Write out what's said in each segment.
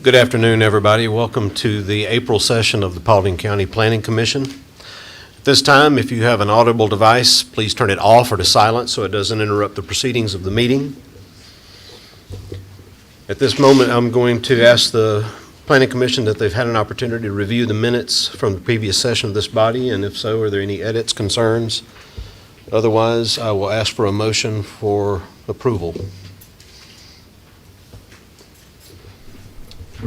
Good afternoon, everybody. Welcome to the April session of the Paulding County Planning Commission. At this time, if you have an audible device, please turn it off or to silent so it doesn't interrupt the proceedings of the meeting. At this moment, I'm going to ask the Planning Commission that they've had an opportunity to review the minutes from the previous session of this body, and if so, are there any edits, concerns? Otherwise, I will ask for a motion for approval.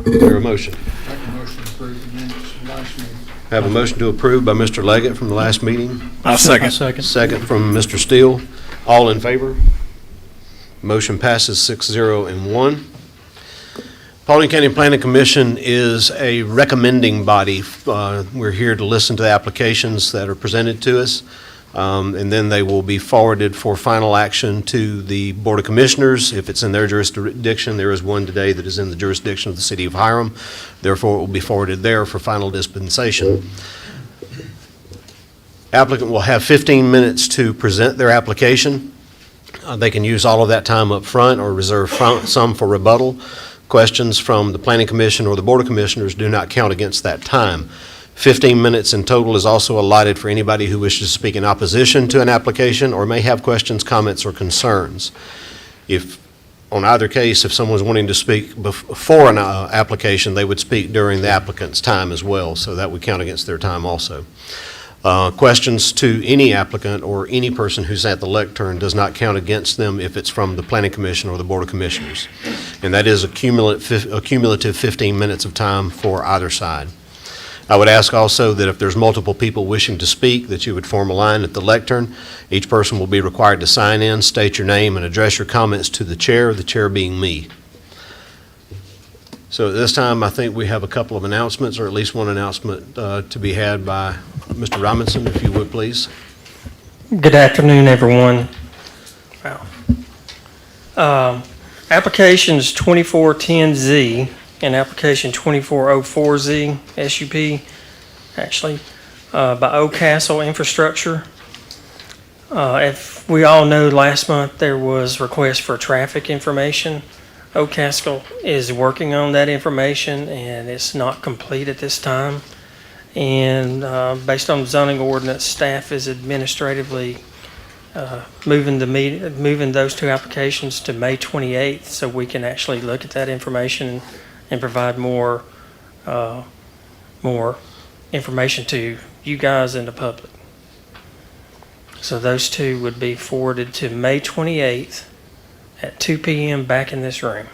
Is there a motion? Make a motion to approve the minutes from last meeting. I have a motion to approve by Mr. Leggett from the last meeting. I'll second. Second from Mr. Steele. All in favor? Motion passes 6-0 and 1. Paulding County Planning Commission is a recommending body. We're here to listen to the applications that are presented to us, and then they will be forwarded for final action to the Board of Commissioners. If it's in their jurisdiction, there is one today that is in the jurisdiction of the City of Hiram. Therefore, it will be forwarded there for final dispensation. Applicant will have 15 minutes to present their application. They can use all of that time up front or reserve some for rebuttal. Questions from the Planning Commission or the Board of Commissioners do not count against that time. 15 minutes in total is also allotted for anybody who wishes to speak in opposition to an application or may have questions, comments, or concerns. If on either case, if someone's wanting to speak before an application, they would speak during the applicant's time as well, so that would count against their time also. Questions to any applicant or any person who's at the lectern does not count against them if it's from the Planning Commission or the Board of Commissioners. And that is a cumulative 15 minutes of time for either side. I would ask also that if there's multiple people wishing to speak, that you would form a line at the lectern. Each person will be required to sign in, state your name, and address your comments to the chair being me. So at this time, I think we have a couple of announcements, or at least one announcement to be had by Mr. Robinson, if you would, please. Good afternoon, everyone. Wow. Applications 2410Z and application 2404Z SUP, actually, by Oldcastle Infrastructure. If we all know, last month there was request for traffic information. Oldcastle is working on that information, and it's not complete at this time. And based on the zoning ordinance, staff is administratively moving those two applications to May 28th, so we can actually look at that information and provide more information to you guys and the public. So those two would be forwarded to May 28th at 2 p.m. back in this room.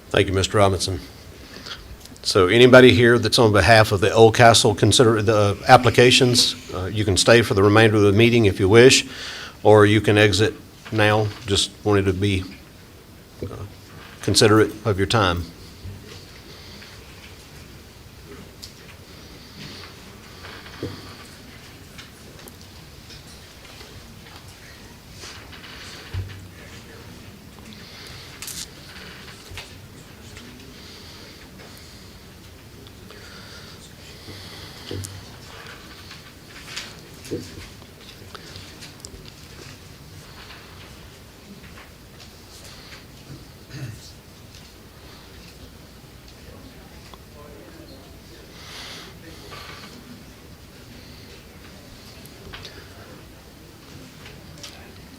Thank you, Mr. Robinson. So anybody here that's on behalf of the Oldcastle consider the applications, you can stay for the remainder of the meeting if you wish, or you can exit now. Just wanted to be considerate of your time.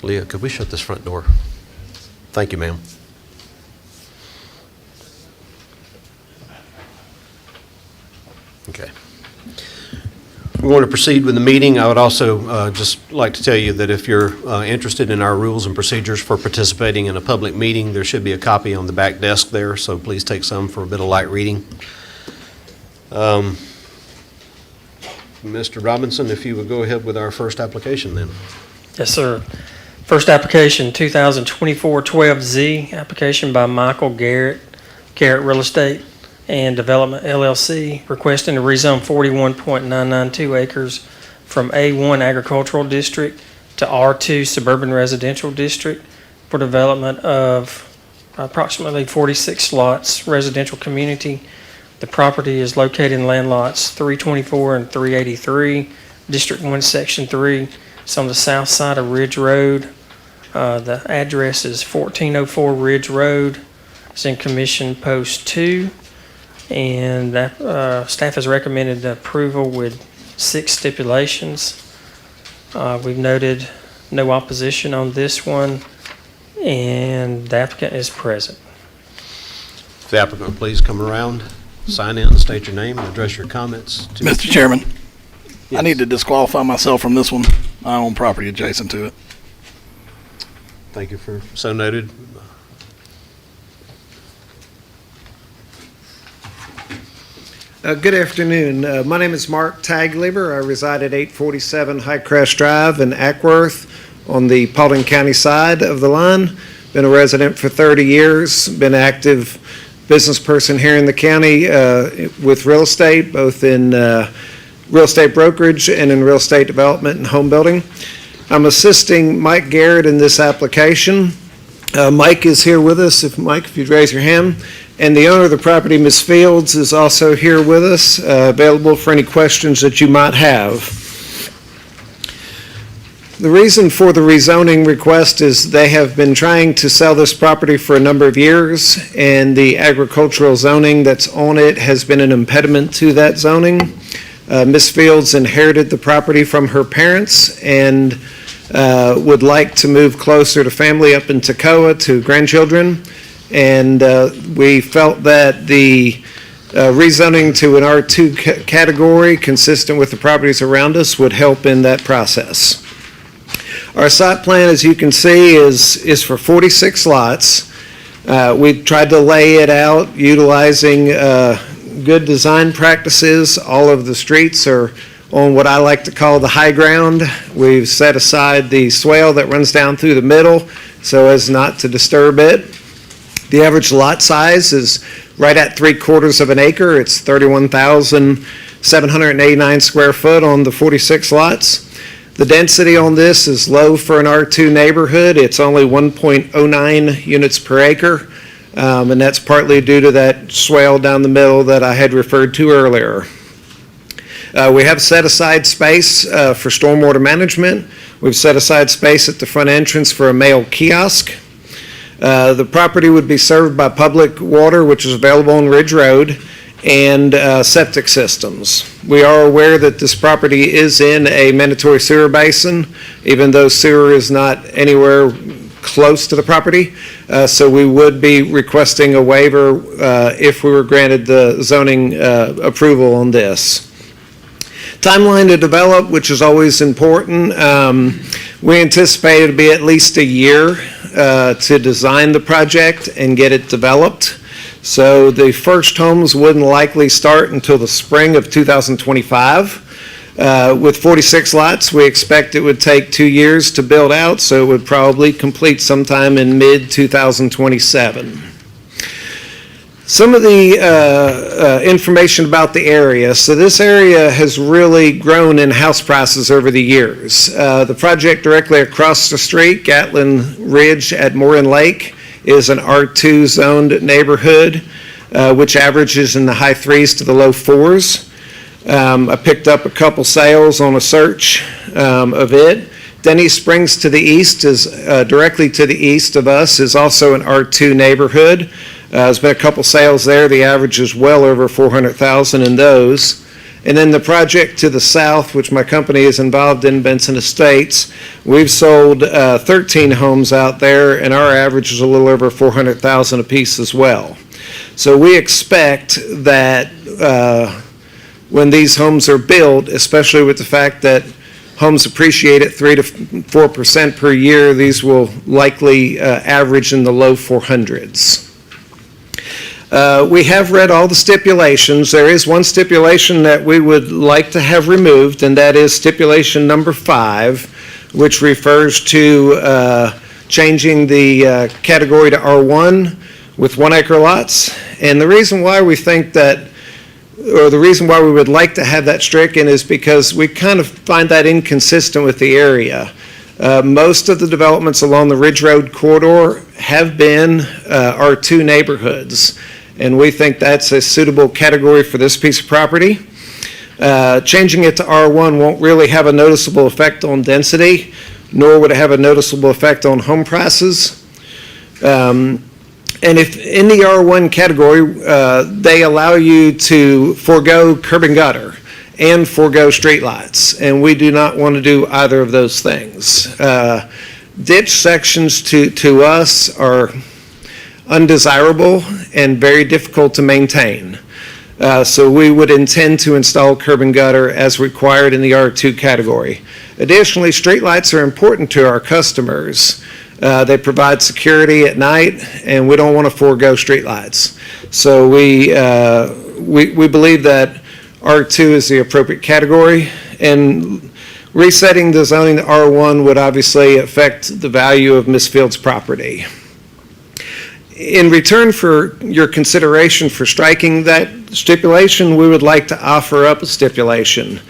Leah, could we shut this front door? Thank you, ma'am. Okay. We want to proceed with the meeting. I would also just like to tell you that if you're interested in our rules and procedures for participating in a public meeting, there should be a copy on the back desk there, so please take some for a bit of light reading. Mr. Robinson, if you would go ahead with our first application then. Yes, sir. First application, 2024-12Z, application by Michael Garrett, Garrett Real Estate and Development LLC, requesting to rezone 41.992 acres from A1 Agricultural District to R2 Suburban Residential District for development of approximately 46 lots, residential community. The property is located in land lots 324 and 383, District 1, Section 3. It's on the south side of Ridge Road. The address is 1404 Ridge Road. It's in Commission Post 2. And that, staff has recommended approval with 6 stipulations. We've noted no opposition on this one, and the applicant is present. If the applicant please come around, sign in, state your name, and address your comments. Mr. Chairman, Yes. I need to disqualify myself from this one. I own property adjacent to it. Thank you for so noted. Good afternoon. My name is Mark Tagliber. I reside at 847 High Crest Drive in Ackworth on the Paulding County side of the line. Been a resident for 30 years, been an active business person here in the county with real estate, both in real estate brokerage and in real estate development and home building. I'm assisting Mike Garrett in this application. Mike is here with us. Mike, if you'd raise your hand. And the owner of the property, Ms. Fields, is also here with us, available for any questions that you might have. The reason for the rezoning request is they have been trying to sell this property for a number of years, and the agricultural zoning that's on it has been an impediment to that zoning. Ms. Fields inherited the property from her parents, and would like to move closer to family up in Toccoa, to grandchildren. And we felt that the rezoning to an R2 category consistent with the properties around us would help in that process. Our site plan, as you can see, is for 46 lots. We tried to lay it out utilizing good design practices. All of the streets are on what I like to call the high ground. We've set aside the swale that runs down through the middle so as not to disturb it. The average lot size is right at 3/4 of an acre. It's 31,789 square foot on the 46 lots. The density on this is low for an R2 neighborhood. It's only 1.09 units per acre, and that's partly due to that swale down the middle that I had referred to earlier. We have set aside space for stormwater management. We've set aside space at the front entrance for a mail kiosk. The property would be served by public water, which is available on Ridge Road, and septic systems. We are aware that this property is in a mandatory sewer basin, even though sewer is not anywhere close to the property. So we would be requesting a waiver if we were granted the zoning approval on this. Timeline to develop, which is always important. We anticipate it'll be at least a year to design the project and get it developed. So the first homes wouldn't likely start until the spring of 2025. With 46 lots, we expect it would take 2 years to build out, so it would probably complete sometime in mid-2027. Some of the information about the area. So this area has really grown in house prices over the years. The project directly across the street, Gatlin Ridge at Morin Lake, is an R2 zoned neighborhood, which averages in the high 3s to the low 4s. I picked up a couple sales on a search of it. Denny Springs to the east is directly to the east of us is also an R2 neighborhood. There's been a couple sales there. The average is well over $400,000 in those. And then the project to the south, which my company is involved in, Benson Estates, we've sold 13 homes out there, and our average is a little over $400,000 a piece as well. So we expect that when these homes are built, especially with the fact that homes appreciate at 3 to 4% per year, these will likely average in the low 400s. We have read all the stipulations. There is one stipulation that we would like to have removed, and that is stipulation number 5, which refers to changing the category to R1 with 1 acre lots. And the reason why we think that, or the reason why we would like to have that stricken, is because we kind of find that inconsistent with the area. Most of the developments along the Ridge Road corridor have been R2 neighborhoods, and we think that's a suitable category for this piece of property. Changing it to R1 won't really have a noticeable effect on density, nor would it have a noticeable effect on home prices. And if in the R1 category, they allow you to forego curb and gutter and forego streetlights, and we do not want to do either of those things. Ditch sections to us are undesirable and very difficult to maintain. So we would intend to install curb and gutter as required in the R2 category. Additionally, streetlights are important to our customers. They provide security at night, and we don't want to forego streetlights. So we believe that R2 is the appropriate category, and resetting the zoning to R1 would obviously affect the value of Ms. Field's property. In return for your consideration for striking that stipulation, we would like to offer up a stipulation.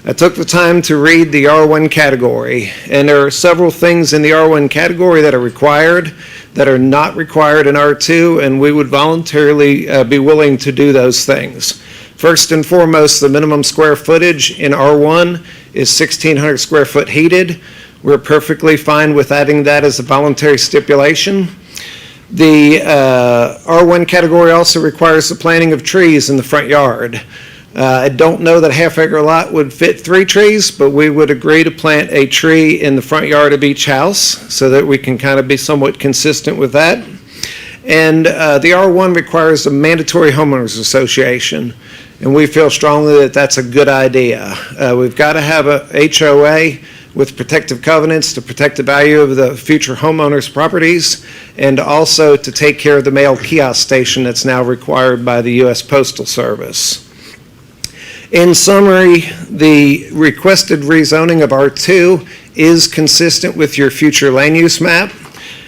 I took the time to read the R1 category, and there are several things in the R1 category that are required that are not required in R2, and we would voluntarily be willing to do those things. First and foremost, the minimum square footage in R1 is 1,600 square foot heated. We're perfectly fine with adding that as a voluntary stipulation. The R1 category also requires the planting of trees in the front yard. I don't know that a half-acre lot would fit 3 trees, but we would agree to plant a tree in the front yard of each house so that we can kind of be somewhat consistent with that. And the R1 requires a mandatory homeowners association, and we feel strongly that that's a good idea. We've got to have a HOA with protective covenants to protect the value of the future homeowners' properties, and also to take care of the mail kiosk station that's now required by the U.S. Postal Service. In summary, the requested rezoning of R2 is consistent with your future land use map.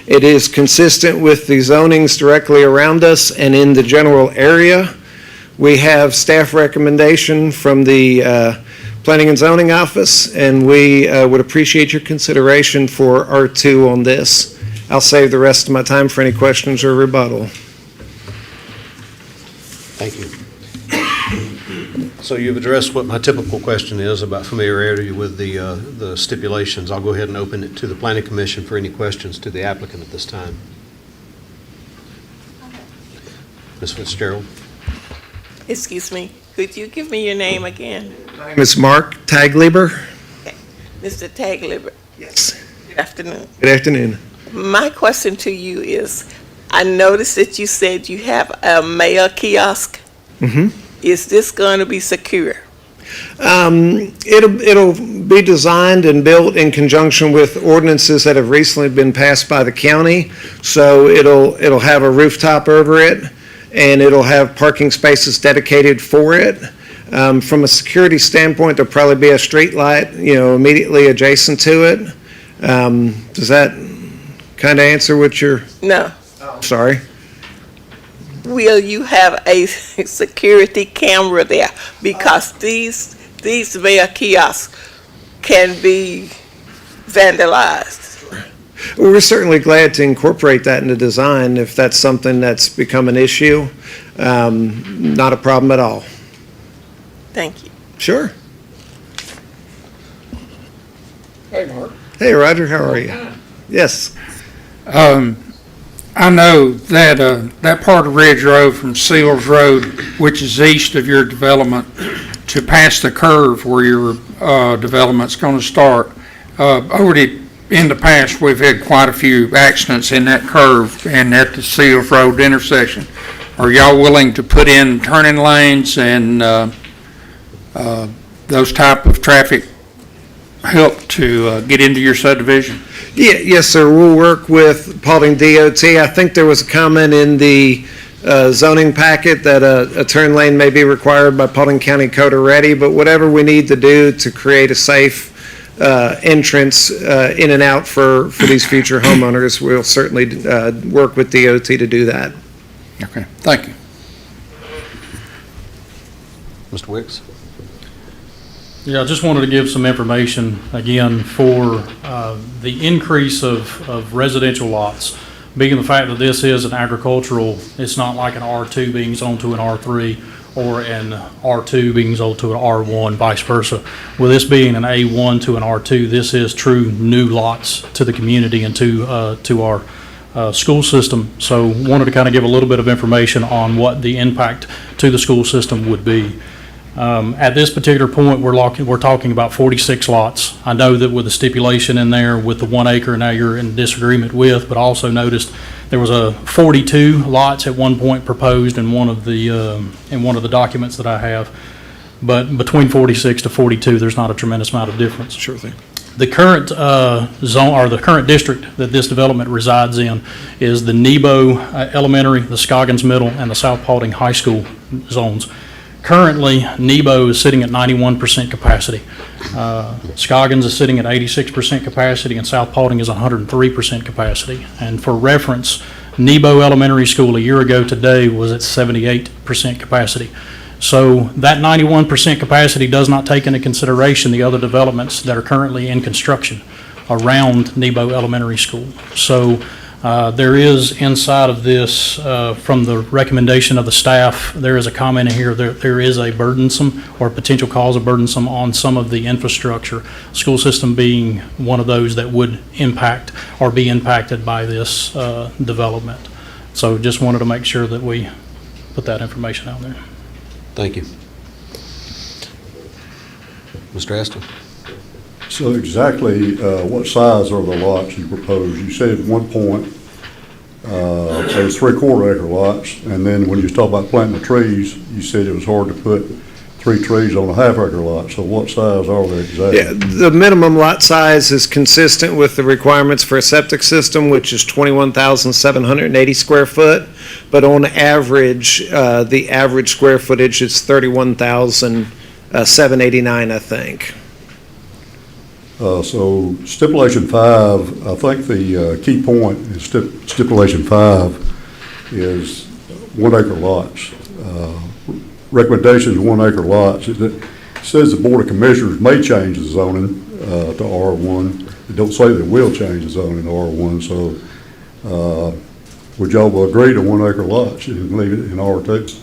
It is consistent with the zonings directly around us and in the general area. We have staff recommendation from the Planning and Zoning Office, and we would appreciate your consideration for R2 on this. I'll save the rest of my time for any questions or rebuttal. Thank you. So you've addressed what my typical question is about familiarity with the stipulations. I'll go ahead and open it to the Planning Commission for any questions to the applicant at this time. Ms. Fitzgerald? Excuse me, could you give me your name again? My name is Mark Tagliber. Mr. Tagliber, Yes. good afternoon. Good afternoon. My question to you is, I noticed that you said you have a mail kiosk. Mhm. Is this going to be secure? It'll be designed and built in conjunction with ordinances that have recently been passed by the county. So it'll have a rooftop over it, and it'll have parking spaces dedicated for it. From a security standpoint, there'll probably be a street light, immediately adjacent to it. Does that kind of answer what you're? No. Sorry. Will you have a security camera there? Because these mail kiosks can be vandalized. We're certainly glad to incorporate that in the design if that's something that's become an issue. Not a problem at all. Thank you. Sure. Hey, Mark. Hey, Roger, how are you? Yes. I know that, that part of Ridge Road from Seals Road, which is east of your development, to past the curve where your, development's gonna start. Already in the past, we've had quite a few accidents in that curve and at the Seals Road intersection. Are y'all willing to put in turning lanes and, those type of traffic help to, get into your subdivision? Yeah, yes, sir. We'll work with Paulding DOT. I think there was a comment in the zoning packet that a turn lane may be required by Paulding County Code already, but whatever we need to do to create a safe entrance in and out for these future homeowners, we'll certainly work with DOT to do that. Okay, thank you. Mr. Wicks? Yeah, I just wanted to give some information, again, for the increase of residential lots. Being the fact that this is an agricultural, it's not like an R2 being zoned to an R3 or an R2 being zoned to an R1, vice versa. With this being an A1 to an R2, this is true new lots to the community and to our school system. So wanted to kind of give a little bit of information on what the impact to the school system would be. At this particular point, we're talking about 46 lots. I know that with the stipulation in there with the 1 acre, now you're in disagreement with, but also noticed there was a 42 lots at one point proposed in one of the documents that I have. But between 46 to 42, there's not a tremendous amount of difference. Sure thing. The current zone, or the current district that this development resides in, is the Nebo Elementary, the Scoggins Middle, and the South Paulding High School zones. Currently, Nebo is sitting at 91% capacity. Scoggins is sitting at 86% capacity, and South Paulding is 103% capacity. And for reference, Nebo Elementary School a year ago today was at 78% capacity. So that 91% capacity does not take into consideration the other developments that are currently in construction around Nebo Elementary School. So there is inside of this, from the recommendation of the staff, there is a comment in here, there is a burdensome or potential cause of burdensome on some of the infrastructure, school system being one of those that would impact or be impacted by this development. So just wanted to make sure that we put that information out there. Thank you. Mr. Aston? So exactly what size are the lots you propose? You said at one point it was 3/4 acre lots, and then when you was talking about planting the trees, you said it was hard to put 3 trees on a 1/2 acre lot. So what size are they exactly? Yeah, the minimum lot size is consistent with the requirements for a septic system, which is 21,780 square foot. But on average, the average square footage is 31,789, I think. So stipulation 5, I think the key point in stipulation 5 is 1 acre lots. Recommendations 1 acre lots. It says the Board of Commissioners may change the zoning to R1. It don't say they will change the zoning to R1, so would y'all agree to 1 acre lots and leave it in R2?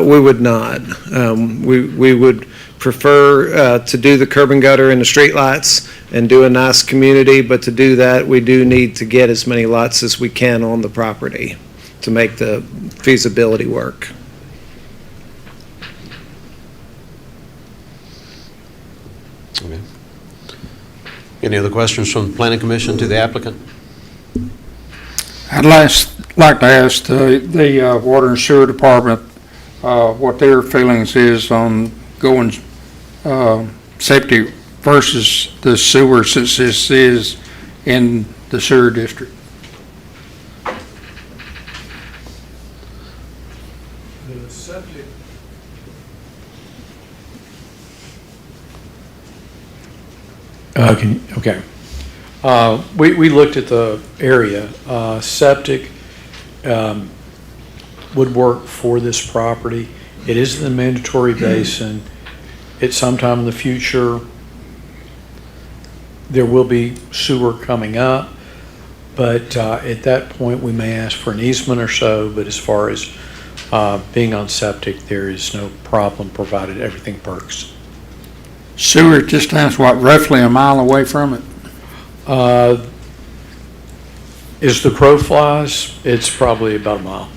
We would not. We would prefer to do the curb and gutter and the streetlights and do a nice community, but to do that, we do need to get as many lots as we can on the property to make the feasibility work. Okay. Any other questions from the Planning Commission to the applicant? I'd like to ask the Water and Sewer Department what their feelings is on going septic versus the sewer, since this is in the sewer district. The septic. Okay. We looked at the area. Septic would work for this property. It is in the mandatory basin. At some time in the future, there will be sewer coming up, but at that point, we may ask for an easement or so, but as far as being on septic, there is no problem, provided everything works. Sewer just stands, what, roughly a mile away from it? As the crow flies, it's probably about a mile.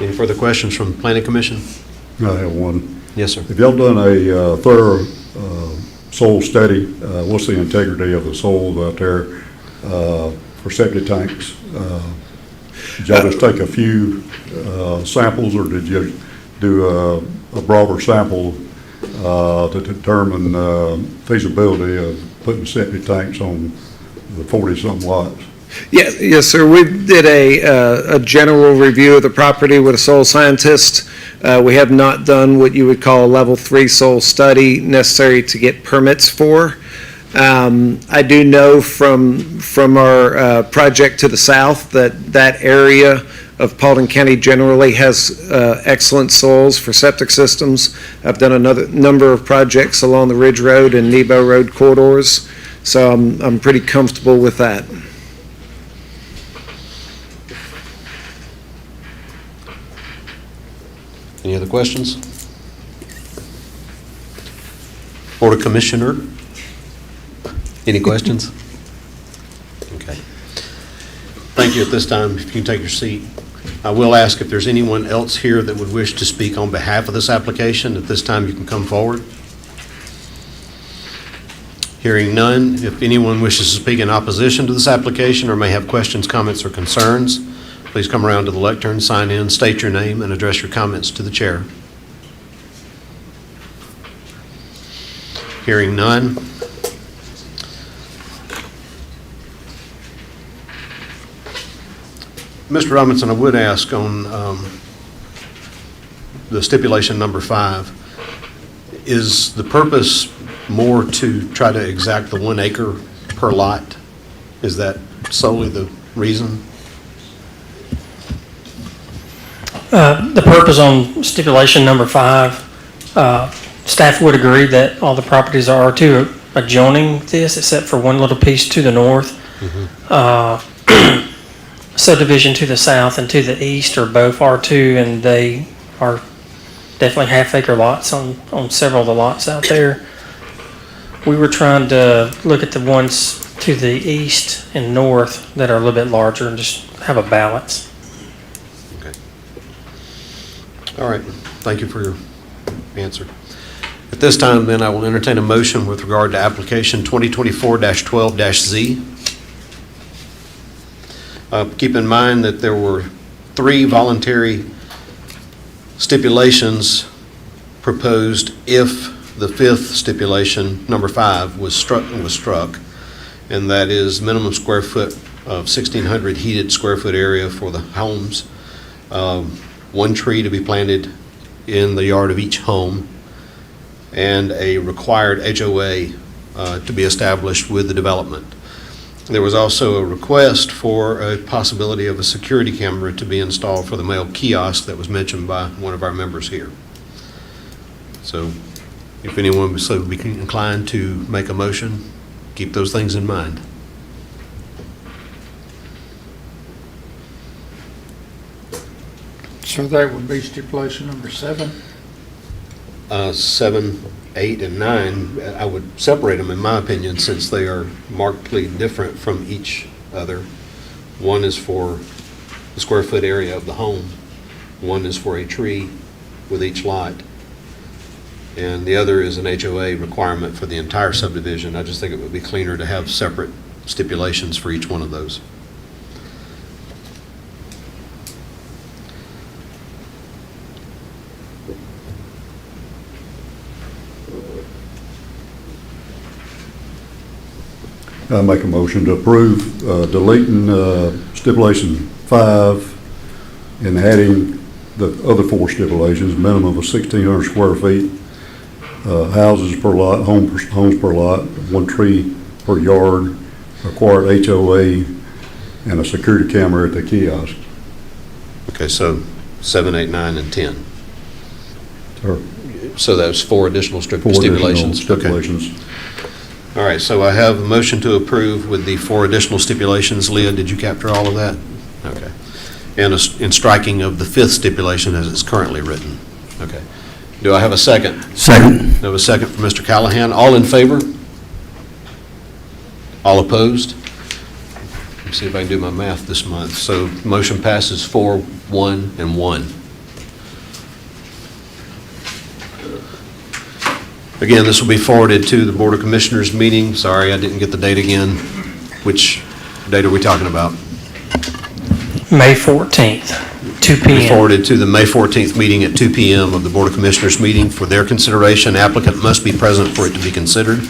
Any further questions from the Planning Commission? I have one. Yes, sir. Have y'all done a thorough soil study? What's the integrity of the soils out there for septic tanks? Did y'all just take a few samples, or did you do a broader sample to determine feasibility of putting septic tanks on the 40-something lots? Yes, sir. We did a general review of the property with a soil scientist. We have not done what you would call a level 3 soil study necessary to get permits for. I do know from our project to the south that area of Paulding County generally has excellent soils for septic systems. I've done another number of projects along the Ridge Road and Nebo Road corridors, so I'm pretty comfortable with that. Any other questions? Board of Commissioner? Any questions? Okay. Thank you. At this time, if you can take your seat. I will ask if there's anyone else here that would wish to speak on behalf of this application. At this time, you can come forward. Hearing none, if anyone wishes to speak in opposition to this application or may have questions, comments, or concerns, please come around to the lectern, sign in, state your name, and address your comments to the chair. Hearing none. Mr. Robinson, I would ask on the stipulation number 5, is the purpose more to try to exact the 1 acre per lot? Is that solely the reason? The purpose on stipulation number 5, staff would agree that all the properties are R2 adjoining this, except for one little piece to the north. Subdivision to the south and to the east are both R2, and they are definitely half-acre lots on several of the lots out there. We were trying to look at the ones to the east and north that are a little bit larger and just have a balance. All right, thank you for your answer. At this time, then, I will entertain a motion with regard to application 2024-12-Z. Keep in mind that there were 3 voluntary stipulations proposed if the 5th stipulation, number 5, was struck, and that is minimum square foot of 1,600 heated square foot area for the homes, 1 tree to be planted in the yard of each home, and a required HOA to be established with the development. There was also a request for a possibility of a security camera to be installed for the mail kiosk that was mentioned by one of our members here. So if anyone would be inclined to make a motion, keep those things in mind. So that would be stipulation number 7? 7, 8, and 9, I would separate them, in my opinion, since they are markedly different from each other. One is for the square foot area of the home. One is for a tree with each lot. And the other is an HOA requirement for the entire subdivision. I just think it would be cleaner to have separate stipulations for each one of those. I make a motion to approve deleting stipulation 5 and adding the other 4 stipulations, minimum of 1,600 square feet, houses per lot, homes per lot, 1 tree per yard, required HOA, and a security camera at the kiosk. Okay, so 7, 8, 9, and 10. Or So that's 4 additional 4 additional stipulations. Okay. stipulations. All right, so I have a motion to approve with the 4 additional stipulations. Leah, did you capture all of that? Okay. And in striking of the 5th stipulation as it's currently written. Okay. Do I have a second? Second. I have a second from Mr. Callahan. All in favor? All opposed? Let me see if I can do my math this month. So motion passes 4, 1, and 1. Again, this will be forwarded to the Board of Commissioners meeting. Sorry, I didn't get the date again. Which date are we talking about? May 14th, 2 Be p.m. forwarded to the May 14th meeting at 2 p.m. of the Board of Commissioners meeting. For their consideration, applicant must be present for it to be considered.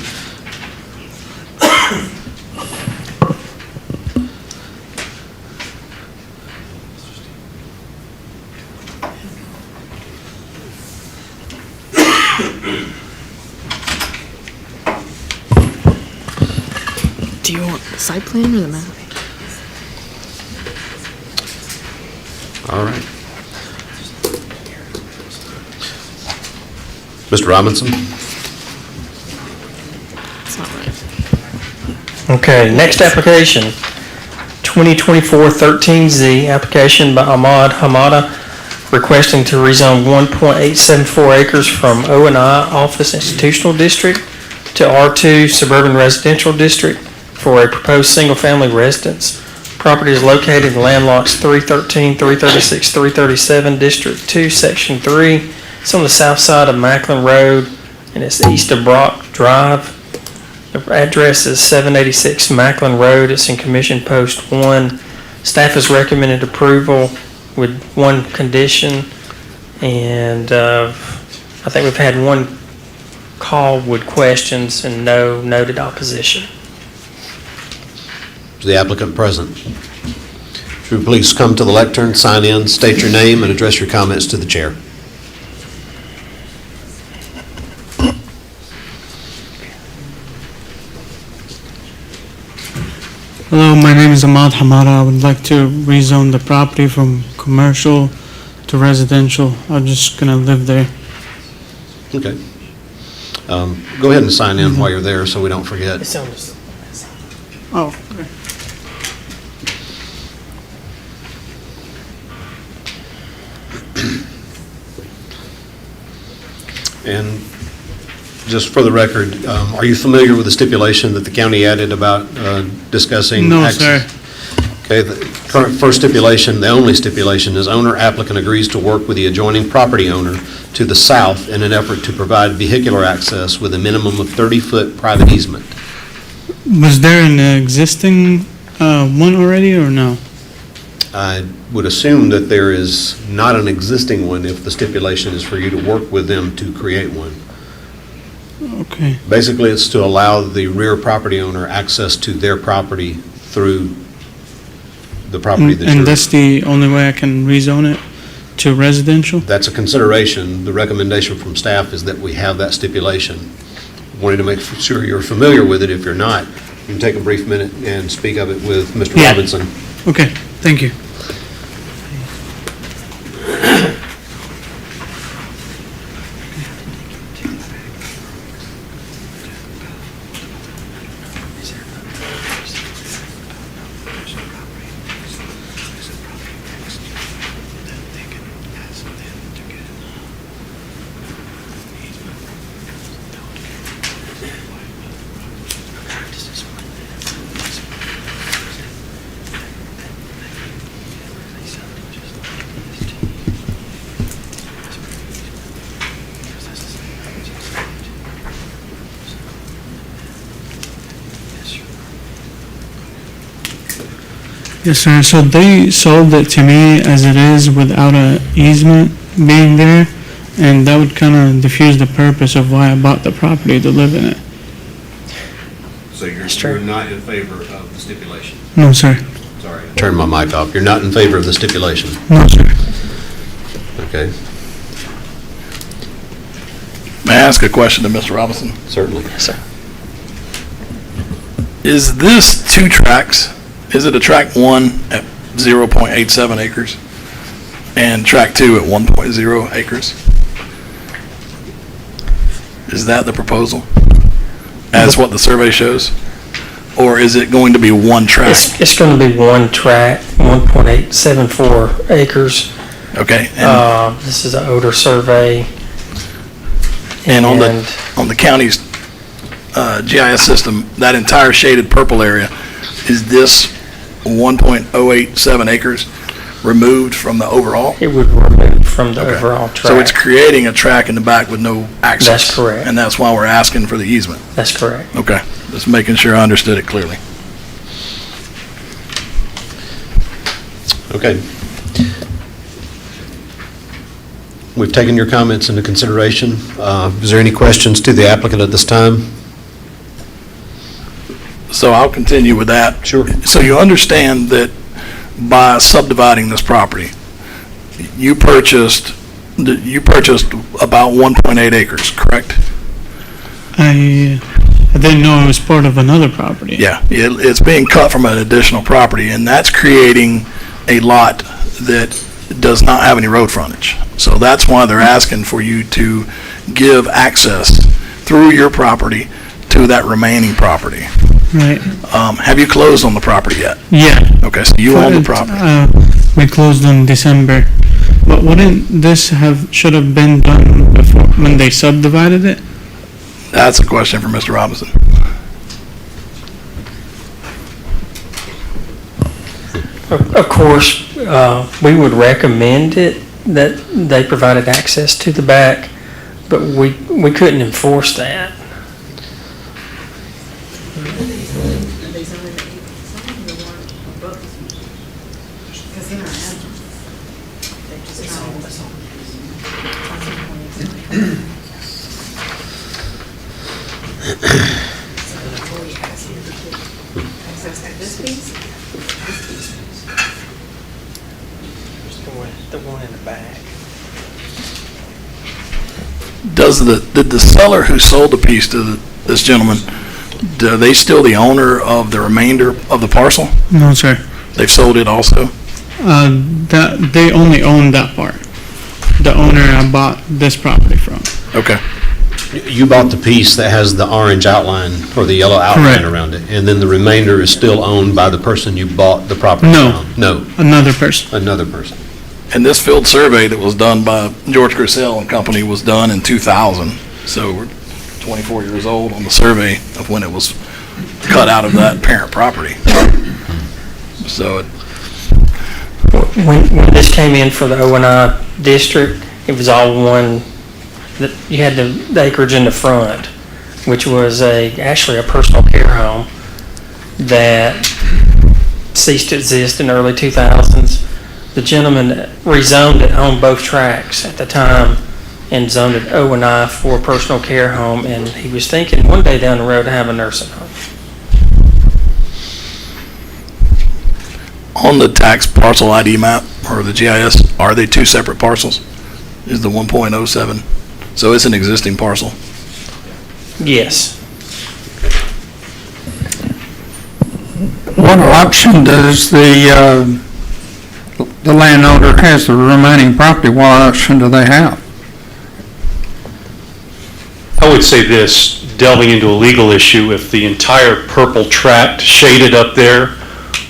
Do you want the site plan or the map? All right. Mr. Robinson? It's not right. Okay, next application, 2024-13Z, application by Ahmad Hamada, requesting to rezone 1.874 acres from O&I Office Institutional District to R2 Suburban Residential District for a proposed single-family residence. Property is located in land lots 313, 336, 337, District 2, Section 3. It's on the south side of Macklin Road, and it's east of Brock Drive. The address is 786 Macklin Road. It's in Commission Post 1. Staff has recommended approval with 1 condition, and I think we've had 1 call with questions and no noted opposition. Is the applicant present? Should we please come to the lectern, sign in, state your name, and address your comments to the chair? Hello, my name is Ahmad Hamada. I would like to rezone the property from commercial to residential. I'm just gonna live there. Okay. Go ahead and sign in while you're there so we don't forget. It's on this. Oh, okay. And just for the record, are you familiar with the stipulation that the county added about discussing? No, access? sir. Okay, First stipulation, the only stipulation, is owner applicant agrees to work with the adjoining property owner to the south in an effort to provide vehicular access with a minimum of 30-foot private easement. Was there an existing one already or no? I would assume that there is not an existing one if the stipulation is for you to work with them to create one. Okay. Basically, it's to allow the rear property owner access to their property through the property that you're... And that's the only way I can rezone it to residential? That's a consideration. The recommendation from staff is that we have that stipulation. Wanted to make sure you're familiar with it. If you're not, you can take a brief minute and speak of it with Mr. Yeah. Robinson. Okay, thank you. Yes, sir. So they sold it to me as it is without a easement being there, and that would kind of diffuse the purpose of why I bought the property to live in it. So That's true. you're not in favor of the stipulation? No, sir. Sorry. Turn my mic off. You're not in favor of the stipulation? No, sir. Okay, May I ask a question to Mr. Robinson? certainly. Yes, sir. Is this 2 tracks? Is it a track 1 at 0.87 acres and track 2 at 1.0 acres? Is that the proposal, as what the survey shows? Or is it going to be 1 track? It's going to be one track, 1.874 acres. Okay, This is an odor survey. and on the county's GIS system, that entire shaded purple area, is this 1.087 acres removed from the overall? It would remove from the Okay. overall track. So it's creating a track in the back with no access? That's correct. And that's why we're asking for the easement? That's correct. Okay, just making sure I understood it clearly. Okay. We've taken your comments into consideration. Is there any questions to the applicant at this time? So I'll continue with that. Sure. So you understand that by subdividing this property, you purchased about 1.8 acres, correct? I didn't know it was part of another property. Yeah, it's being cut from an additional property, and that's creating a lot that does not have any road frontage. So that's why they're asking for you to give access through your property to that remaining property. Right. Have you closed on the property yet? Yeah. Okay, so you own the property. We closed in December. But wouldn't this should have been done before, when they subdivided it? That's a question for Mr. Robinson. Of course, we would recommend it, that they provided access to the back, but we couldn't enforce that. The one in the back. Did the seller who sold the piece to this gentleman, are they still the owner of the remainder of the parcel? No, sir. They've sold it also? That they only own that part. The owner I bought this property from. Okay. You bought the piece that has the orange outline or the yellow outline Correct. around it, and then the remainder is still owned by the person you bought the property No. from? No, Another person. another person. And this field survey that was done by George Grissell and Company was done in 2000. So we're 24 years old on the survey of when it was cut out of that parent property. So When this came in for the O&I district, it was all one, you had the acreage in the front, which was actually a personal care home that ceased to exist in the early 2000s. The gentleman rezoned it on both tracks at the time and zoned it O&I for a personal care home, and he was thinking one day down the road to have a nursing home. On the tax parcel ID map or the GIS, are they two separate parcels? Is the 1.07, so it's an existing parcel? Yes. What option does the landowner has the remaining property, what option do they have? I would say this, delving into a legal issue, if the entire purple tract shaded up there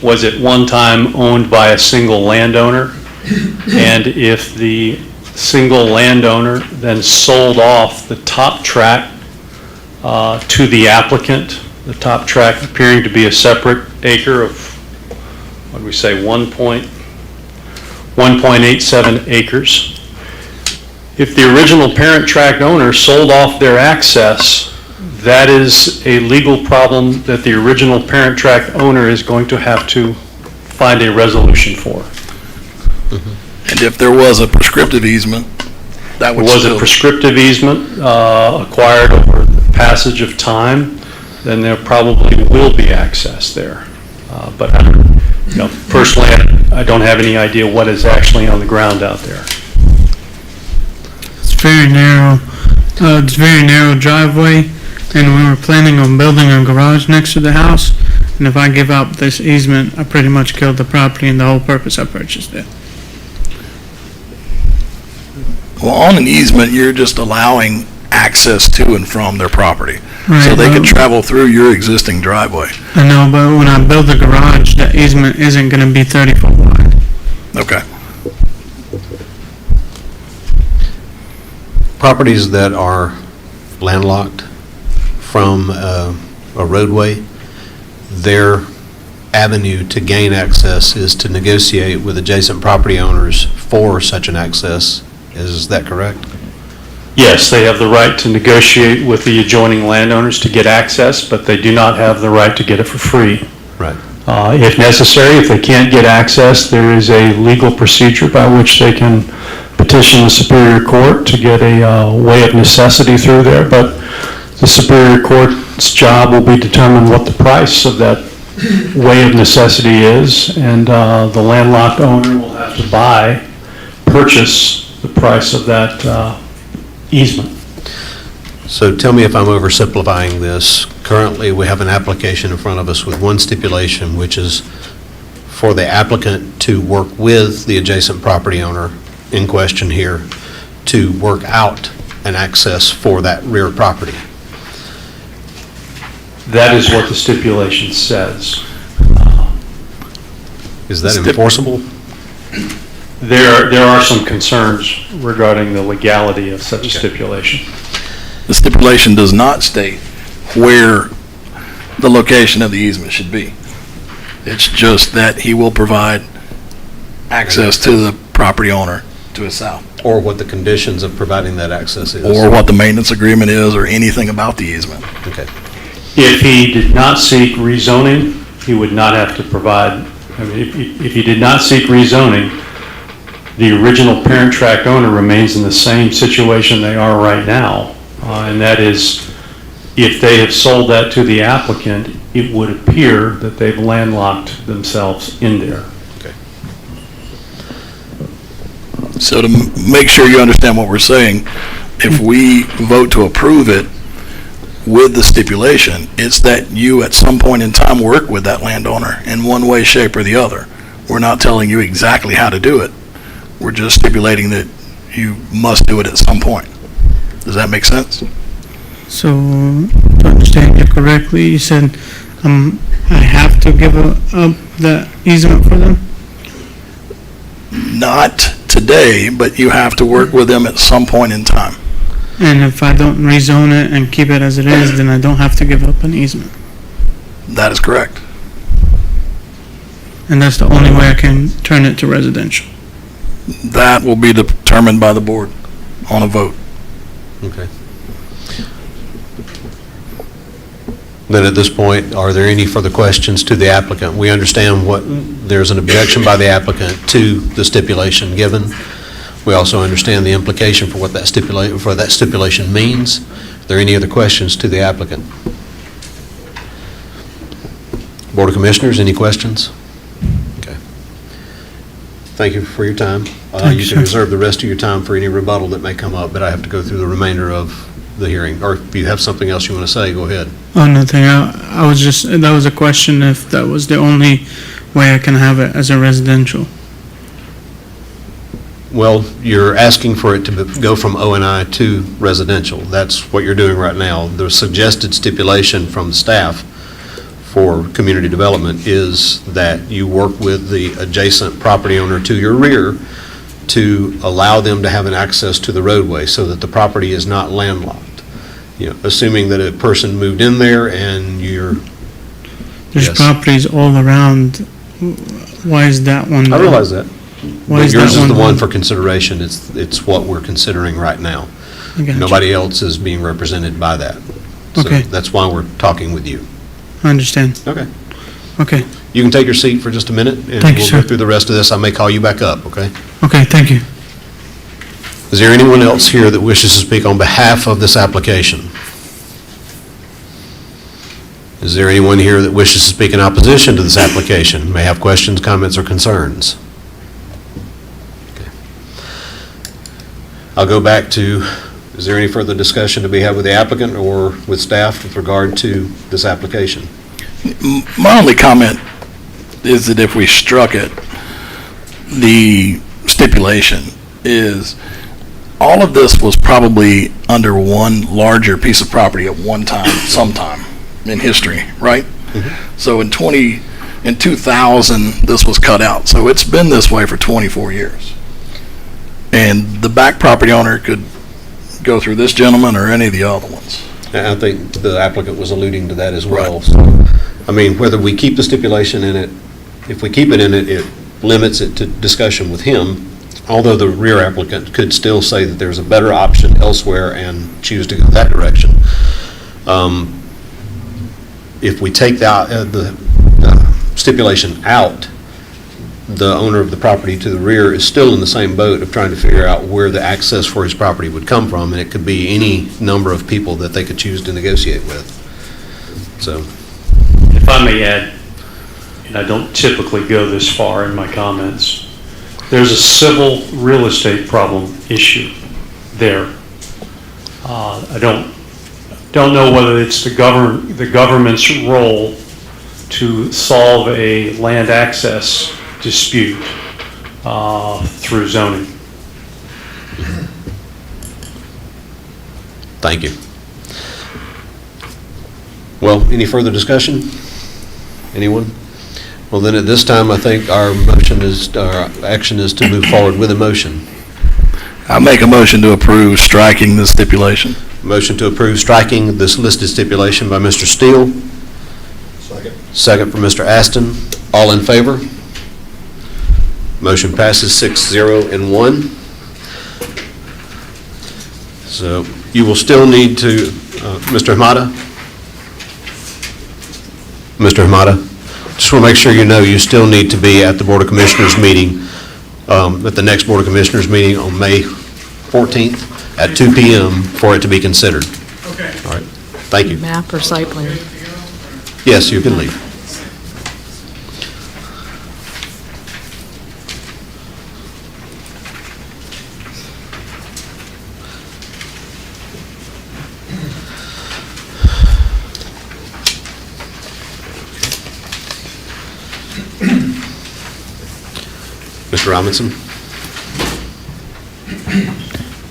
was at one time owned by a single landowner, and if the single landowner then sold off the top tract to the applicant, the top tract appearing to be a separate acre of, what do we say, 1.87 acres. If the original parent tract owner sold off their access, that is a legal problem that the original parent tract owner is going to have to find a resolution for. And if there was a prescriptive easement, that would Was still... a prescriptive easement acquired over the passage of time, then there probably will be access there. But personally, I don't have any idea what is actually on the ground out there. It's very narrow. It's very narrow driveway, and we were planning on building a garage next to the house. And if I give up this easement, I pretty much killed the property and the whole purpose I purchased it. Well, on an easement, you're just allowing access to and from their property. Right, So they well- can travel through your existing driveway. I know, but when I build the garage, the easement isn't going to be 30 foot wide. Okay. Properties that are landlocked from a roadway, their avenue to gain access is to negotiate with adjacent property owners for such an access. Is that correct? Yes, they have the right to negotiate with the adjoining landowners to get access, but they do not have the right to get it for free. Right. If necessary, if they can't get access, there is a legal procedure by which they can petition the Superior Court to get a way of necessity through there, but the Superior Court's job will be determine what the price of that way of necessity is, and the landlocked owner will have to purchase the price of that easement. So tell me if I'm oversimplifying this. Currently, we have an application in front of us with one stipulation, which is for the applicant to work with the adjacent property owner in question here to work out an access for that rear property. That is what the stipulation says. Is that enforceable? There are some concerns regarding the legality of such a stipulation. The stipulation does not state where the location of the easement should be. It's just that he will provide access to the property owner to his south. Or what the conditions of providing that access is? Or what the maintenance agreement is, or anything about the easement. Okay. If he did not seek rezoning, he would not have to provide, if he did not seek rezoning, the original parent tract owner remains in the same situation they are right now. And that is, if they have sold that to the applicant, it would appear that they've landlocked themselves in there. So to make sure you understand what we're saying, if we vote to approve it with the stipulation, it's that you at some point in time work with that landowner in one way, shape, or the other. We're not telling you exactly how to do it. We're just stipulating that you must do it at some point. Does that make sense? So, to understand you correctly, you said I have to give up the easement for them? Not today, but you have to work with them at some point in time. And if I don't rezone it and keep it as it is, then I don't have to give up an easement. That is correct. and that's the only way I can turn it to residential. That will be determined by the board on a vote. Okay. Then at this point, are there any further questions to the applicant? We understand there's an objection by the applicant to the stipulation given. We also understand the implication for what that stipulation means. Are there any other questions to the applicant? Board of Commissioners, any questions? Okay. Thank you for your time. Thank You you, can sir. reserve the rest of your time for any rebuttal that may come up, but I have to go through the remainder of the hearing. Or if you have something else you want to say, go ahead. Oh, nothing. I was just, that was a question if that was the only way I can have it as a residential. Well, you're asking for it to go from O&I to residential. That's what you're doing right now. The suggested stipulation from the staff for community development is that you work with the adjacent property owner to your rear to allow them to have an access to the roadway so that the property is not landlocked. You know, assuming that a person moved in there and you're... There's Yes. properties all around. Why is that one? I realize that. Why But is yours that is the one one? for consideration. It's what we're considering right now. I got you. Nobody else is being represented by that. So Okay. that's why we're talking with you. I understand. Okay. Okay. You can take your seat for just a minute, and Thank you, we'll sir. go through the rest of this. I may call you back up, okay? Okay, thank you. Is there anyone else here that wishes to speak on behalf of this application? Is there anyone here that wishes to speak in opposition to this application? May have questions, comments, or concerns? Okay. I'll go back to, is there any further discussion to be had with the applicant or with staff with regard to this application? My only comment is that if we struck it, the stipulation is, all of this was probably under one larger piece of property at one time, sometime in history, right? So in 2000, this was cut out. So it's been this way for 24 years. And the back property owner could go through this gentleman or any of the other ones. And I think the applicant was alluding to that as well. So, I mean, whether we keep the stipulation in it, if we keep it in it, it limits it to discussion with him, although the rear applicant could still say that there's a better option elsewhere and choose to go that direction. If we take the stipulation out, the owner of the property to the rear is still in the same boat of trying to figure out where the access for his property would come from, and it could be any number of people that they could choose to negotiate with. So, If I may add, and I don't typically go this far in my comments, there's a civil real estate problem issue there. I don't know whether it's the government's role to solve a land access dispute through zoning. thank you. Well, any further discussion? Anyone? Well, then at this time, I think our action is to move forward with a motion. I make a motion to approve striking the stipulation. Motion to approve striking this listed stipulation by Mr. Steele. Second from Mr. Aston. All in favor? Motion passes 6-0 and 1. So you will still need to, Mr. Hamada? Mr. Hamada, just want to make sure you know you still need to be at the Board of Commissioners meeting, at the next Board of Commissioners meeting on May 14th at 2 p.m. for it to be considered. Okay. All right. Thank you. Map or site plan? Yes, you can leave. Mr. Robinson?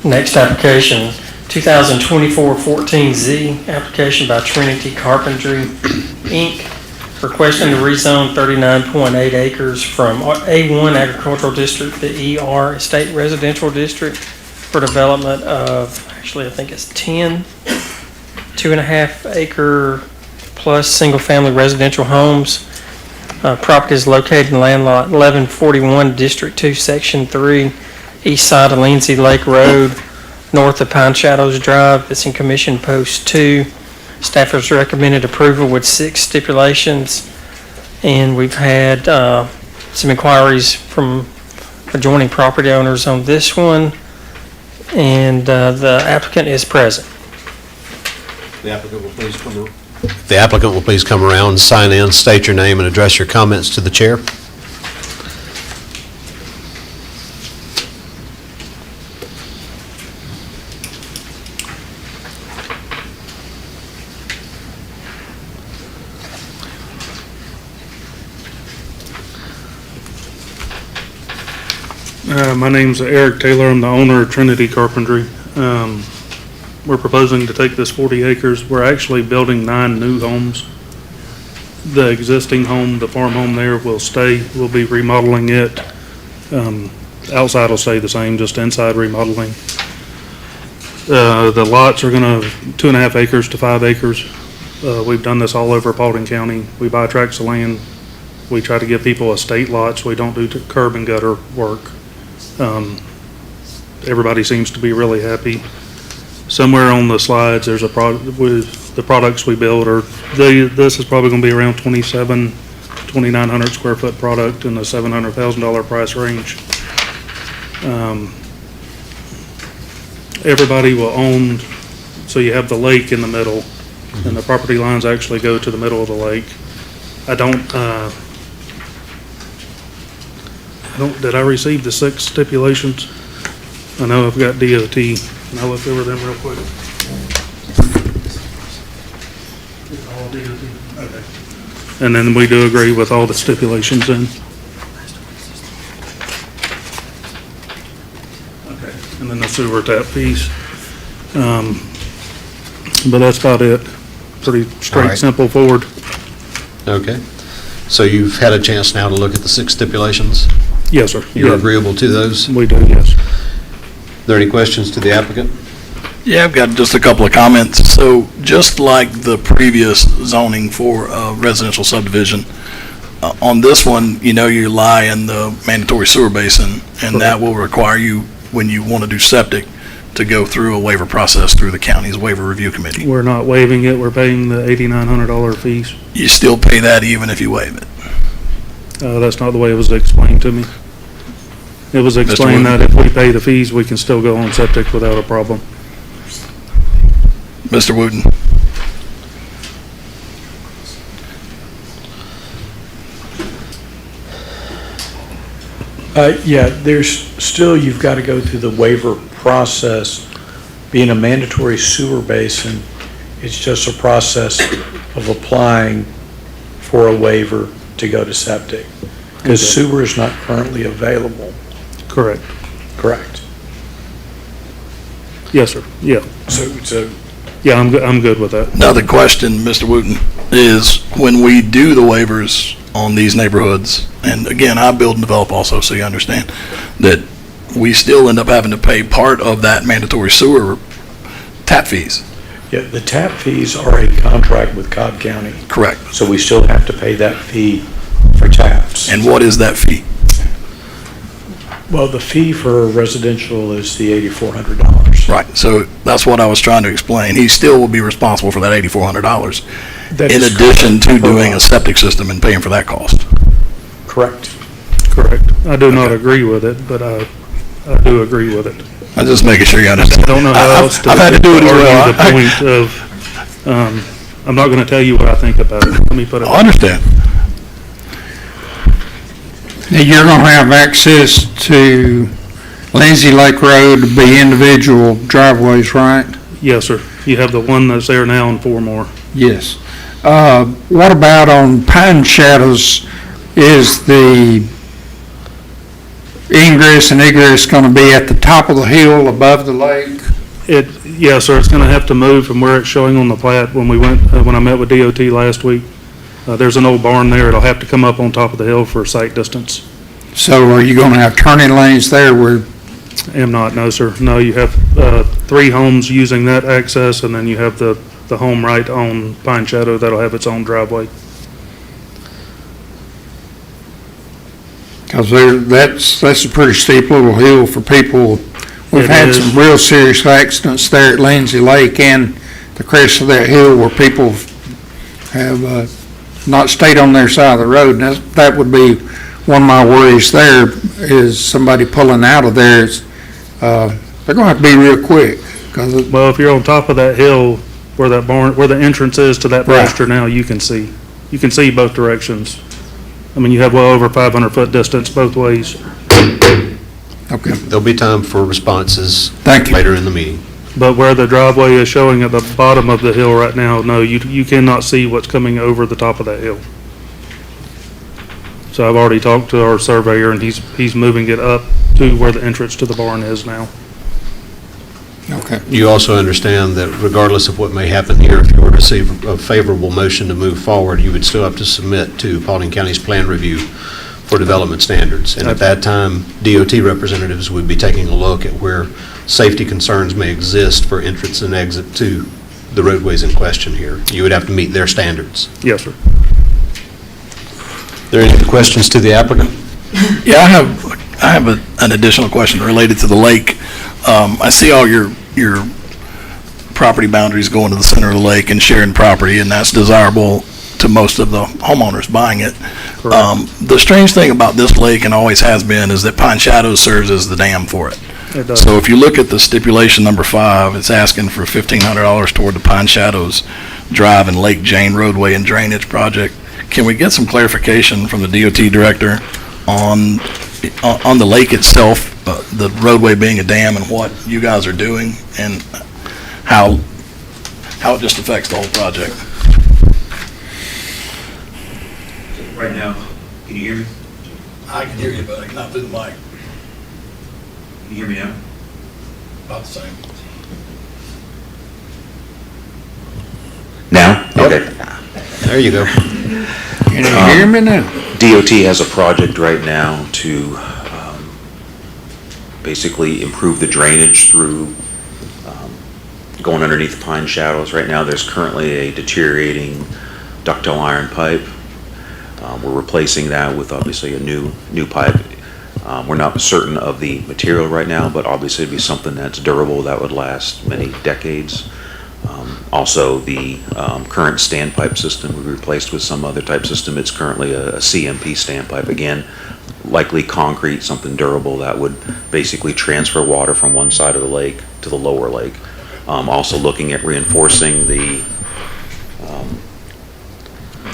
Next application, 2024-14Z, application by Trinity Carpentry, Inc., requesting to rezone 39.8 acres from A1 Agricultural District to ER Estate Residential District for development of, actually, I think it's 10, 2.5 acre plus single-family residential homes. Property is located in land lot 1141, District 2, Section 3, east side of Lindsay Lake Road, north of Pine Shadows Drive. It's in Commission Post 2. Staff has recommended approval with 6 stipulations, and we've had some inquiries from adjoining property owners on this one, and the applicant is present. The applicant will please come around. The applicant will please come around, sign in, state your name, and address your comments to the chair. My name's Eric Taylor. I'm the owner of Trinity Carpentry. We're proposing to take this 40 acres. We're actually building 9 new homes. The existing home, the farm home there, will stay. We'll be remodeling it. Outside will stay the same, just inside remodeling. The lots are gonna 2.5 acres to 5 acres. We've done this all over Paulding County. We buy tracts of land. We try to give people estate lots. We don't do curb and gutter work. Everybody seems to be really happy. Somewhere on the slides, there's a product with the products we build are, this is probably gonna be around 2,900 square foot product in the $700,000 price range. Everybody will own, so you have the lake in the middle, and the property lines actually go to the middle of the lake. Did I receive the 6 stipulations? I know I've got DOT. Can I look over them real quick? All DOT? Okay. And then we do agree with all the stipulations in. Okay. And then the sewer tap piece. But that's about it. Pretty All straight, right. simple, forward. Okay. So you've had a chance now to look at the 6 stipulations? Yes, sir. You're Yeah, agreeable to those? we do, yes. Are there any questions to the applicant? Yeah, I've got just a couple of comments. So just like the previous zoning for residential subdivision, on this one, you lie in the mandatory sewer basin, and that will require you, when you want to do septic, to go through a waiver process through the county's waiver review committee. We're not waiving it. We're paying the $8,900 fees. You still pay that even if you waive it. That's not the way it was explained to me. It was explained that if we pay the fees, we can still go on septic without a problem. Mr. Wooten? Yeah, there's still, you've got to go through the waiver process. Being a mandatory sewer basin, it's just a process of applying for a waiver to go to septic. Because Okay. sewer is not currently available. Correct. Correct. Yes, sir. Yeah. So Yeah, I'm good with that. Now, the question, Mr. Wooten, is when we do the waivers on these neighborhoods, and again, I build and develop also, so you understand, that we still end up having to pay part of that mandatory sewer tap fees. yeah, the tap fees are a contract with Cobb County, Correct. so we still have to pay that fee for taps. And what is that fee? Well, the fee for residential is the $8,400. Right, so that's what I was trying to explain. He still will be responsible for that $8,400, That in is addition to correct. doing a septic system and paying for that cost. Correct. Correct. I do not agree with it, but I do agree with it. I'm just making sure you understand. I don't know how else to I've had to do it as well. argue the point of, I'm not going to tell you what I think about it. Let me put it. I understand. Now, you're gonna have access to Lindsay Lake Road to be individual driveways, right? Yes, sir. You have the one that's there now and 4 more. Yes. What about on Pine Shadows? Is the ingress and egress gonna be at the top of the hill above the lake? Yes, sir. It's going to have to move from where it's showing on the plat when we went, when I met with DOT last week. There's an old barn there. It'll have to come up on top of the hill for sight distance. So are you gonna have turning lanes there where, Am not, no, sir. No, you have 3 homes using that access, and then you have the home right on Pine Shadow that'll have its own driveway. Because that's a pretty steep little hill for people. We've It had is. some real serious accidents there at Lindsay Lake and the crest of that hill where people have not stayed on their side of the road. And that would be one of my worries there, is somebody pulling out of there. They're gonna have to be real quick, because Well, if you're on top of that hill where that barn, where the entrance is to that Right. pasture now, you can see both directions. I mean, you have well over 500-foot distance both ways. okay, There'll be time for responses thank you. later in the meeting. But where the driveway is showing at the bottom of the hill right now, no, you cannot see what's coming over the top of that hill. So I've already talked to our surveyor, and he's moving it up to where the entrance to the barn is now. Okay, You also understand that regardless of what may happen here, if you were to receive a favorable motion to move forward, you would still have to submit to Paulding County's plan review for development standards. And at that time, DOT representatives would be taking a look at where safety concerns may exist for entrance and exit to the roadways in question here. You would have to meet their standards. Yes, sir. Are there any questions to the applicant? Yeah, I have an additional question related to the lake. I see all your property boundaries going to the center of the lake and sharing property, and that's desirable to most of the homeowners buying it. The strange thing about this lake, and always has been, is that Pine Shadows serves as the dam for it. It does. So if you look at the stipulation number 5, it's asking for $1,500 toward the Pine Shadows Drive and Lake Jane roadway and drainage project. Can we get some clarification from the DOT director on the lake itself, the roadway being a dam, and what you guys are doing, and how it just affects the whole project? Right now, can you hear me? I can hear you, but not through the mic. Can you hear me now? About the same. Now? Okay. There you go. Can you hear me now? DOT has a project right now to basically improve the drainage through going underneath Pine Shadows. Right now, there's currently a deteriorating ductile iron pipe. We're replacing that with obviously a new pipe. We're not certain of the material right now, but obviously it'd be something that's durable, that would last many decades. Also, the current standpipe system we replaced with some other type system. It's currently a CMP standpipe. Again, likely concrete, something durable that would basically transfer water from one side of the lake to the lower lake. Also looking at reinforcing the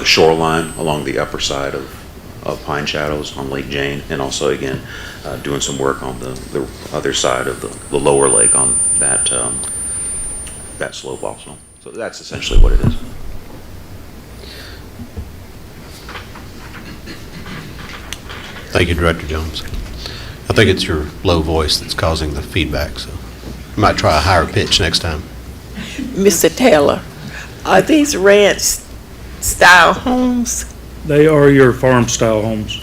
shoreline along the upper side of Pine Shadows on Lake Jane, and also again doing some work on the other side of the lower lake on that slope also. So that's essentially what it is. Thank you, Director Jones. I think it's your low voice that's causing the feedback, so you might try a higher pitch next time. Mr. Taylor, are these ranch-style homes? They are your farm-style homes.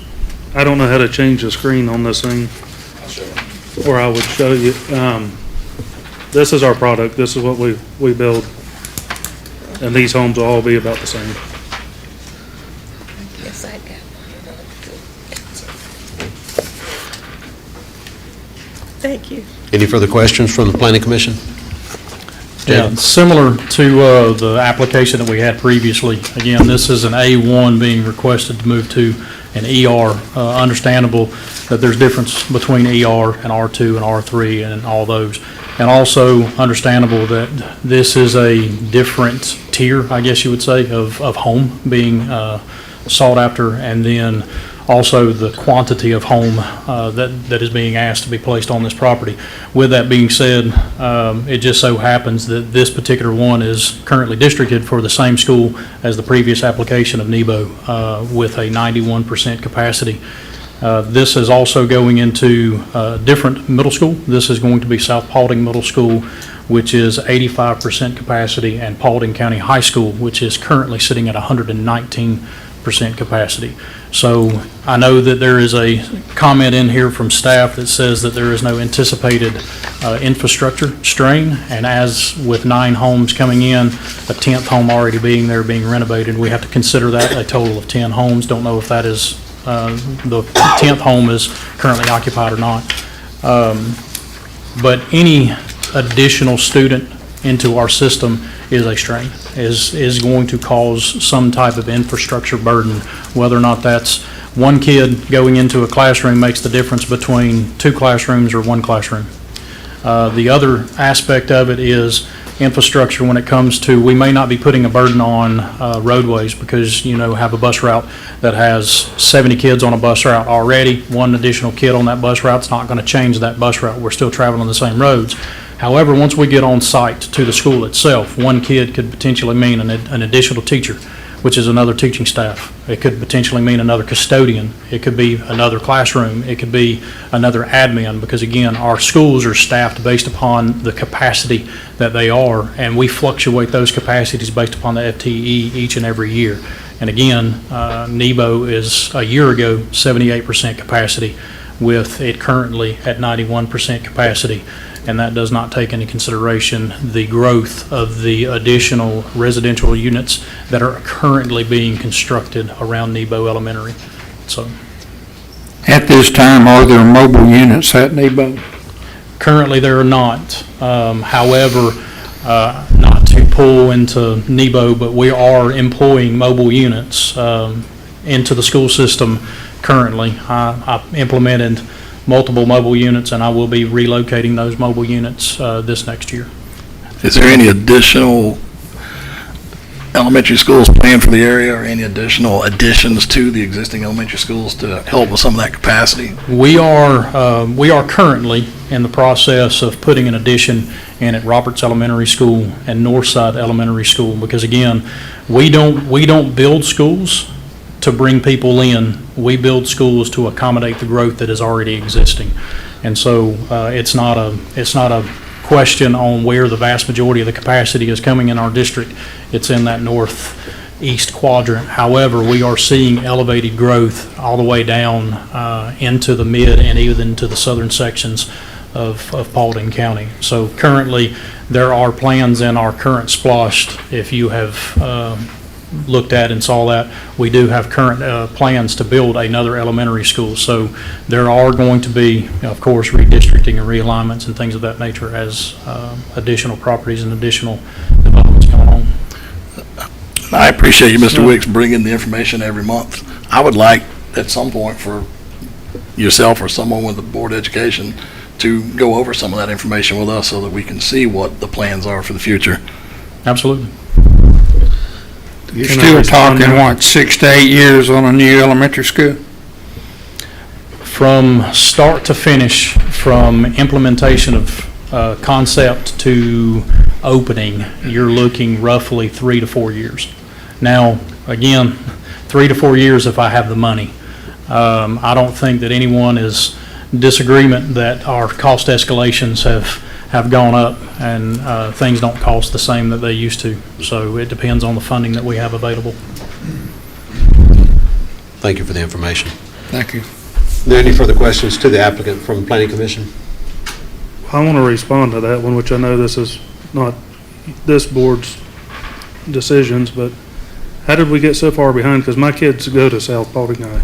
I don't know how to change the screen on this thing, or I would show you. This is our product. This is what we build. And these homes will all be about the same. Yes, I got Thank you. Any further questions from the Planning Commission? Yeah, similar to the application that we had previously. Again, this is an A1 being requested to move to an ER. Understandable that there's difference between ER and R2 and R3 and all those. And also understandable that this is a different tier, I guess you would say, of home being sought after, and then also the quantity of home that is being asked to be placed on this property. With that being said, it just so happens that this particular one is currently districted for the same school as the previous application of Nebo with a 91% capacity. This is also going into a different middle school. This is going to be South Paulding Middle School, which is 85% capacity, and Paulding County High School, which is currently sitting at 119% capacity. So I know that there is a comment in here from staff that says that there is no anticipated infrastructure strain, and as with 9 homes coming in, a 10th home already being there, being renovated, we have to consider that a total of 10 homes. Don't know if that is the 10th home is currently occupied or not. But any additional student into our system is a strain, is going to cause some type of infrastructure burden, whether or not that's one kid going into a classroom makes the difference between 2 classrooms or 1 classroom. The other aspect of it is infrastructure when it comes to, we may not be putting a burden on roadways because, have a bus route that has 70 kids on a bus route already. One additional kid on that bus route's not going to change that bus route. We're still traveling the same roads. However, once we get on site to the school itself, one kid could potentially mean an additional teacher, which is another teaching staff. It could potentially mean another custodian. It could be another classroom. It could be another admin, because again, our schools are staffed based upon the capacity that they are, and we fluctuate those capacities based upon the FTE each and every year. And again, Nebo is a year ago 78% capacity, with it currently at 91% capacity. And that does not take into consideration the growth of the additional residential units that are currently being constructed around Nebo Elementary. So At this time, are there mobile units at Nebo? currently there are not. However, not to pull into Nebo, but we are employing mobile units into the school system currently. I implemented multiple mobile units, and I will be relocating those mobile units this next year. Is there any additional elementary schools planned for the area, or any additional additions to the existing elementary schools to help with some of that capacity? We are currently in the process of putting an addition in at Roberts Elementary School and Northside Elementary School, because again, we don't build schools to bring people in. We build schools to accommodate the growth that is already existing. And so it's not a question on where the vast majority of the capacity is coming in our district. It's in that northeast quadrant. However, we are seeing elevated growth all the way down into the mid and even into the southern sections of Paulding County. So currently, there are plans in our current SPLOST. If you have looked at and saw that, we do have current plans to build another elementary school. So there are going to be, of course, redistricting and realignments and things of that nature as additional properties and additional developments come on. I appreciate you, Mr. Wicks, bringing the information every month. I would like, at some point, for yourself or someone with the Board of Education to go over some of that information with us so that we can see what the plans are for the future. Absolutely. You're still talking, what, 6 to 8 years on a new elementary school? From start to finish, from implementation of concept to opening, you're looking roughly 3 to 4 years. Now, again, 3 to 4 years if I have the money. I don't think that anyone is disagreement that our cost escalations have gone up, and things don't cost the same that they used to. So it depends on the funding that we have available. Thank you for the information. Thank you. Are there any further questions to the applicant from Planning Commission? I want to respond to that one, which I know this is not this board's decisions, but how did we get so far behind? Because my kids go to South Paulding High,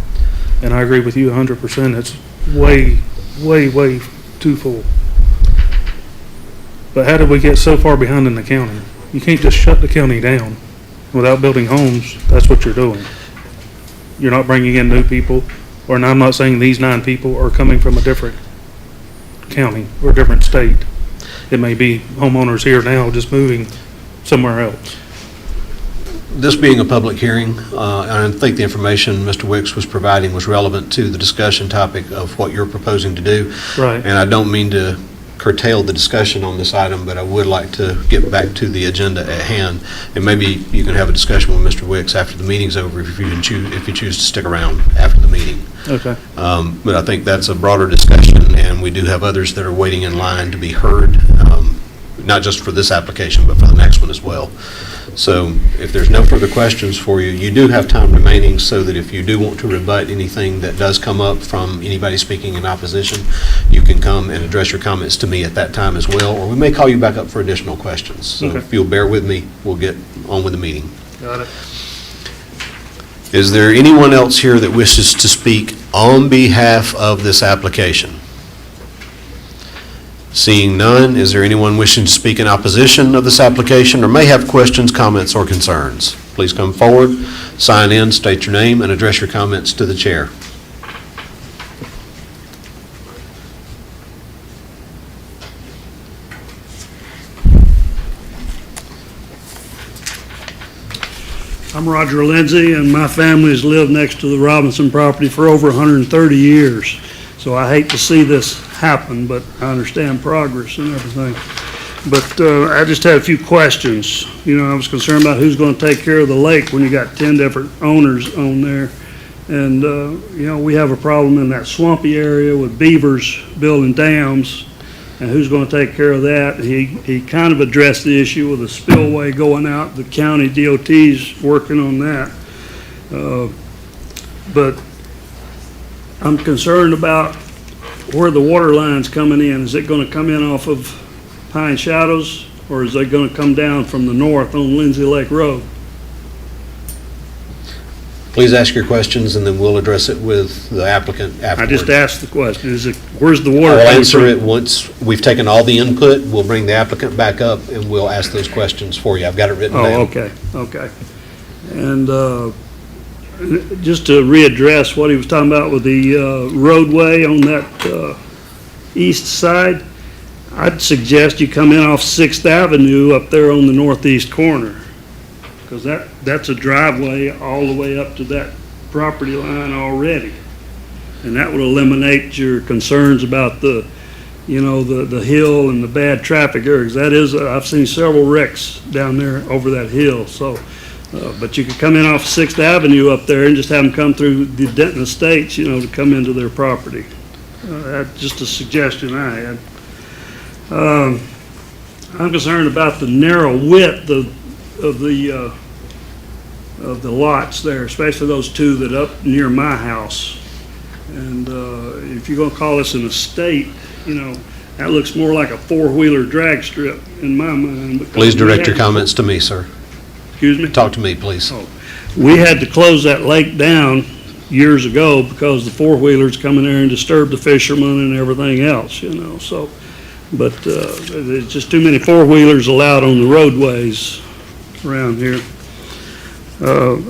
and I agree with you 100%. It's way, way, way too full. But how did we get so far behind in the county? You can't just shut the county down without building homes. That's what you're doing. You're not bringing in new people, and I'm not saying these 9 people are coming from a different county or a different state. It may be homeowners here now just moving somewhere else. This being a public hearing, I think the information Mr. Wicks was providing was relevant to the discussion topic of what you're proposing to do. Right. And I don't mean to curtail the discussion on this item, but I would like to get back to the agenda at hand. And maybe you can have a discussion with Mr. Wicks after the meeting's over if you choose to stick around after the meeting. Okay. But I think that's a broader discussion, and we do have others that are waiting in line to be heard, not just for this application, but for the next one as well. So if there's no further questions for you, you do have time remaining, so that if you do want to rebut anything that does come up from anybody speaking in opposition, you can come and address your comments to me at that time as well, or we may call you back up for additional questions. So Okay. if you'll bear with me, we'll get on with the meeting. Got it. Is there anyone else here that wishes to speak on behalf of this application? Seeing none, is there anyone wishing to speak in opposition of this application or may have questions, comments, or concerns? Please come forward, sign in, state your name, and address your comments to the chair. I'm Roger Lindsay, and my family's lived next to the Robinson property for over 130 years. So I hate to see this happen, but I understand progress and everything. But I just had a few questions. You know, I was concerned about who's going to take care of the lake when you got 10 different owners on there. And, you know, we have a problem in that swampy area with beavers building dams. And who's going to take care of that? He kind of addressed the issue with a spillway going out. The county DOT's working on that. But I'm concerned about where the water line's coming in. Is it going to come in off of Pine Shadows, or is it going to come down from the north on Lindsay Lake Road? Please ask your questions, and then we'll address it with the applicant I afterwards. just asked the question, where's the water? I'll coming answer from? it once we've taken all the input. We'll bring the applicant back up, and we'll ask those questions for you. I've got it written down. Oh, okay. And just to readdress what he was talking about with the roadway on that east side, I'd suggest you come in off 6th Avenue up there on the northeast corner, because that's a driveway all the way up to that property line already. And that would eliminate your concerns about the hill and the bad traffic areas. That is, I've seen several wrecks down there over that hill, so. But you could come in off 6th Avenue up there and just have them come through the Denton Estates, you know, to come into their property. That's just a suggestion I had. I'm concerned about the narrow width of the lots there, especially those two that up near my house. And if you're gonna call this an estate, you know, that looks more like a four-wheeler drag strip in my mind. because Please direct we your had- comments to me, sir. Excuse me? Talk to me, please. We had to close that lake down years ago because the four-wheelers come in there and disturb the fishermen and everything else, you know, so. But there's just too many four-wheelers allowed on the roadways around here.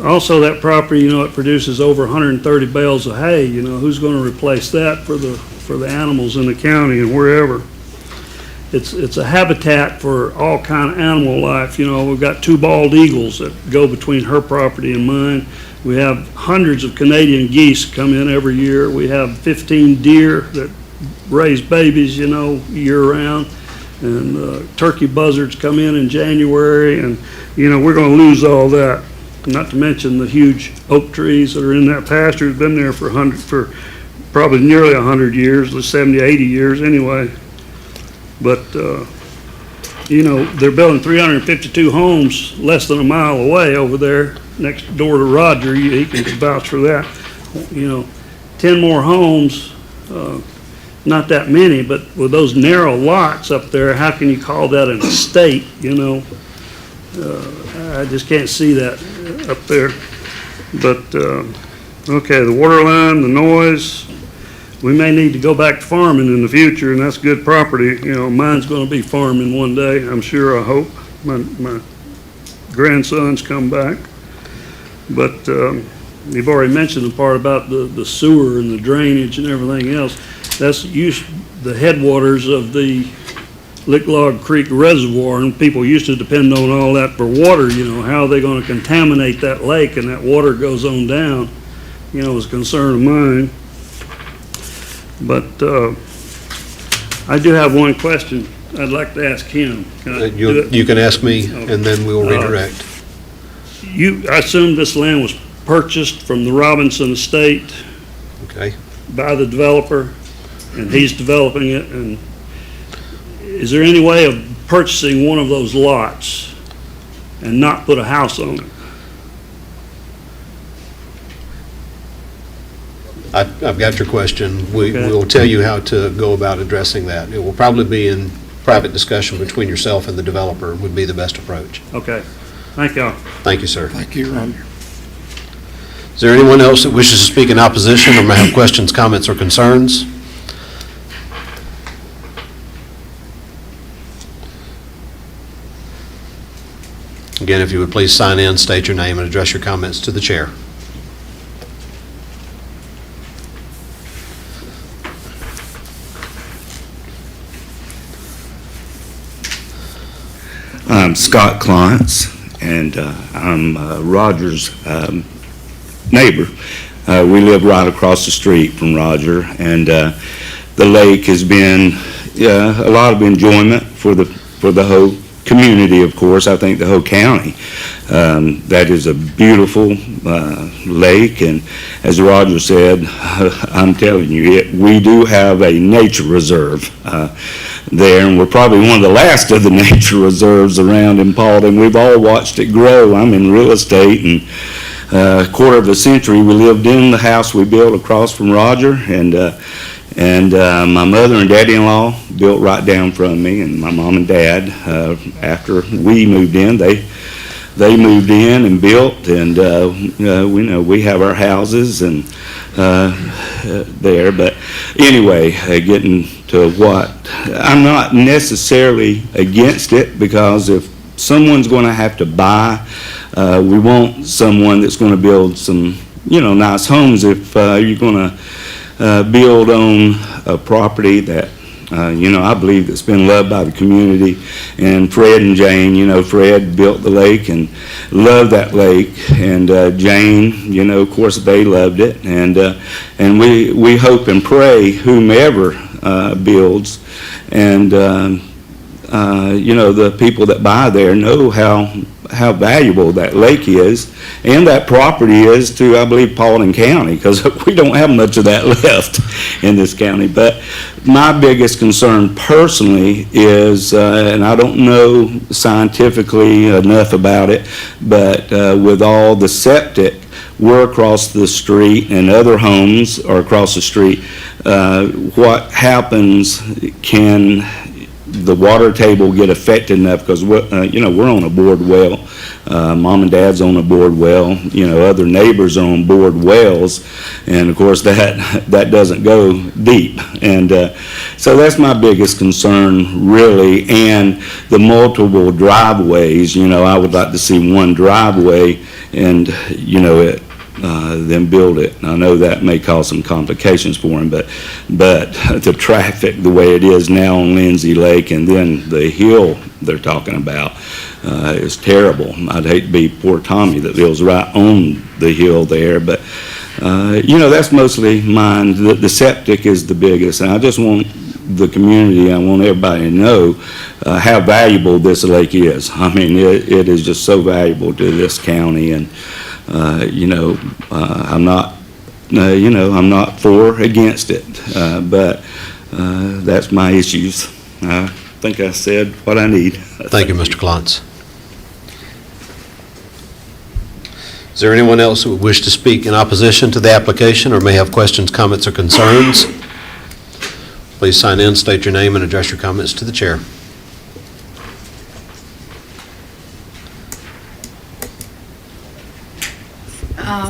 Also, that property, you know, it produces over 130 bales of hay, you know, who's gonna replace that for the animals in the county and wherever? It's a habitat for all kind of animal life, you know. We've got 2 bald eagles that go between her property and mine. We have hundreds of Canadian geese come in every year. We have 15 deer that raise babies, you know, year-round. And turkey buzzards come in January, and, you know, we're gonna lose all that. Not to mention the huge oak trees that are in that pasture. It's been there for probably nearly 100 years, 70, 80 years anyway. But, you know, they're building 352 homes less than a mile away over there, next door to Roger. He can vouch for that. You know, 10 more homes, not that many, but with those narrow lots up there, how can you call that an estate, you know? I just can't see that up there. But, okay, the water line, the noise, we may need to go back to farming in the future, and that's good property. You know, mine's gonna be farming one day, I'm sure, I hope. My grandsons come back. But, you've already mentioned the part about the sewer and the drainage and everything else. That's the headwaters of the Lick Log Creek Reservoir, and people used to depend on all that for water, you know. How are they gonna contaminate that lake and that water goes on down, you know, is a concern of mine. But I do have one question I'd like to ask him. Can I do it? You can ask me, and then we'll redirect. I assume this land was purchased from the Robinson estate Okay. by the developer, and he's developing it, and is there any way of purchasing one of those lots and not put a house on it? I've got your question. We Okay. will tell you how to go about addressing that. It will probably be in private discussion between yourself and the developer would be the best approach. Okay, thank y'all. Thank you, sir. Thank you, Roger. Is there anyone else that wishes to speak in opposition or may have questions, comments, or concerns? Again, if you would please sign in, state your name, and address your comments to the chair. I'm Scott Klontz, and I'm Roger's neighbor. We live right across the street from Roger, and the lake has been a lot of enjoyment for the whole community, of course. I think the whole county. That is a beautiful lake, and as Roger said, I'm telling you, we do have a nature reserve there, and we're probably one of the last of the nature reserves around in Paulding. We've all watched it grow. I'm in real estate, and a quarter of a century we lived in the house we built across from Roger, and my mother and daddy-in-law built right down from me, and my mom and dad, after we moved in, they moved in and built, and we have our houses and there. But anyway, getting to what, I'm not necessarily against it, because if someone's going to have to buy, we want someone that's going to build some, nice homes. If you're going to build on a property that, I believe that's been loved by the community. And Fred and Jane, Fred built the lake and loved that lake. And Jane, of course, they loved it. And we hope and pray whomever builds, and, the people that buy there know how valuable that lake is, and that property is to, I believe, Paulding County, because we don't have much of that left in this county. But my biggest concern personally is, and I don't know scientifically enough about it, but with all the septic, we're across the street and other homes are across the street, what happens, can the water table get affected enough? Because we're on a bored well. Mom and dad's on a bored well. Other neighbors are on bored wells, and of course that doesn't go deep. And so that's my biggest concern, really. And the multiple driveways. I would like to see one driveway, and then build it. I know that may cause some complications for him, but the traffic, the way it is now on Lindsay Lake, and then the hill they're talking about is terrible. I'd hate to be poor Tommy that lives right on the hill there, but that's mostly mine. The septic is the biggest, and I just want the community, I want everybody to know how valuable this lake is. I mean, it is just so valuable to this county, and I'm not, I'm not for or against it, but that's my issues. I think I said what I need. Thank you, Mr. Klontz. Is there anyone else who would wish to speak in opposition to the application or may have questions, comments, or concerns? Please sign in, state your name, and address your comments to the chair.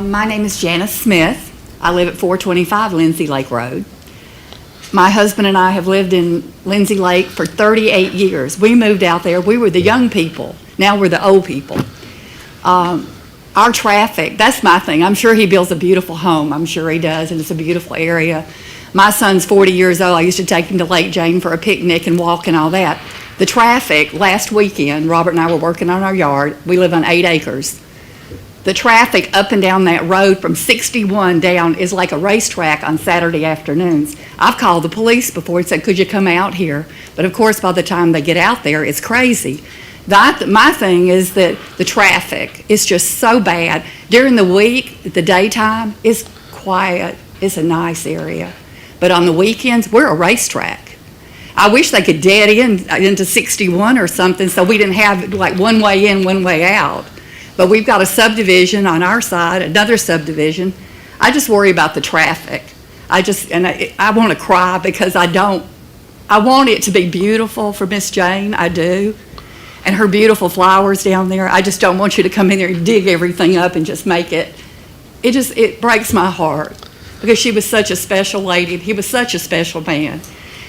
My name is Janice Smith. I live at 425 Lindsay Lake Road. My husband and I have lived in Lindsay Lake for 38 years. We moved out there. We were the young people. Now we're the old people. Our traffic, that's my thing. I'm sure he builds a beautiful home. I'm sure he does, and it's a beautiful area. My son's 40 years old. I used to take him to Lake Jane for a picnic and walk and all that. The traffic, last weekend, Robert and I were working on our yard. We live on 8 acres. The traffic up and down that road from 61 down is like a racetrack on Saturday afternoons. I've called the police before and said, could you come out here? But of course, by the time they get out there, it's crazy. My thing is that the traffic is just so bad. During the week, the daytime, it's quiet. It's a nice area. But on the weekends, we're a racetrack. I wish they could dead end into 61 or something so we didn't have like one way in, one way out. But we've got a subdivision on our side, another subdivision. I just worry about the traffic. I want to cry because I want it to be beautiful for Miss Jane, I do. And her beautiful flowers down there. I just don't want you to come in there and dig everything up and just make it it breaks my heart because she was such a special lady. He was such a special man.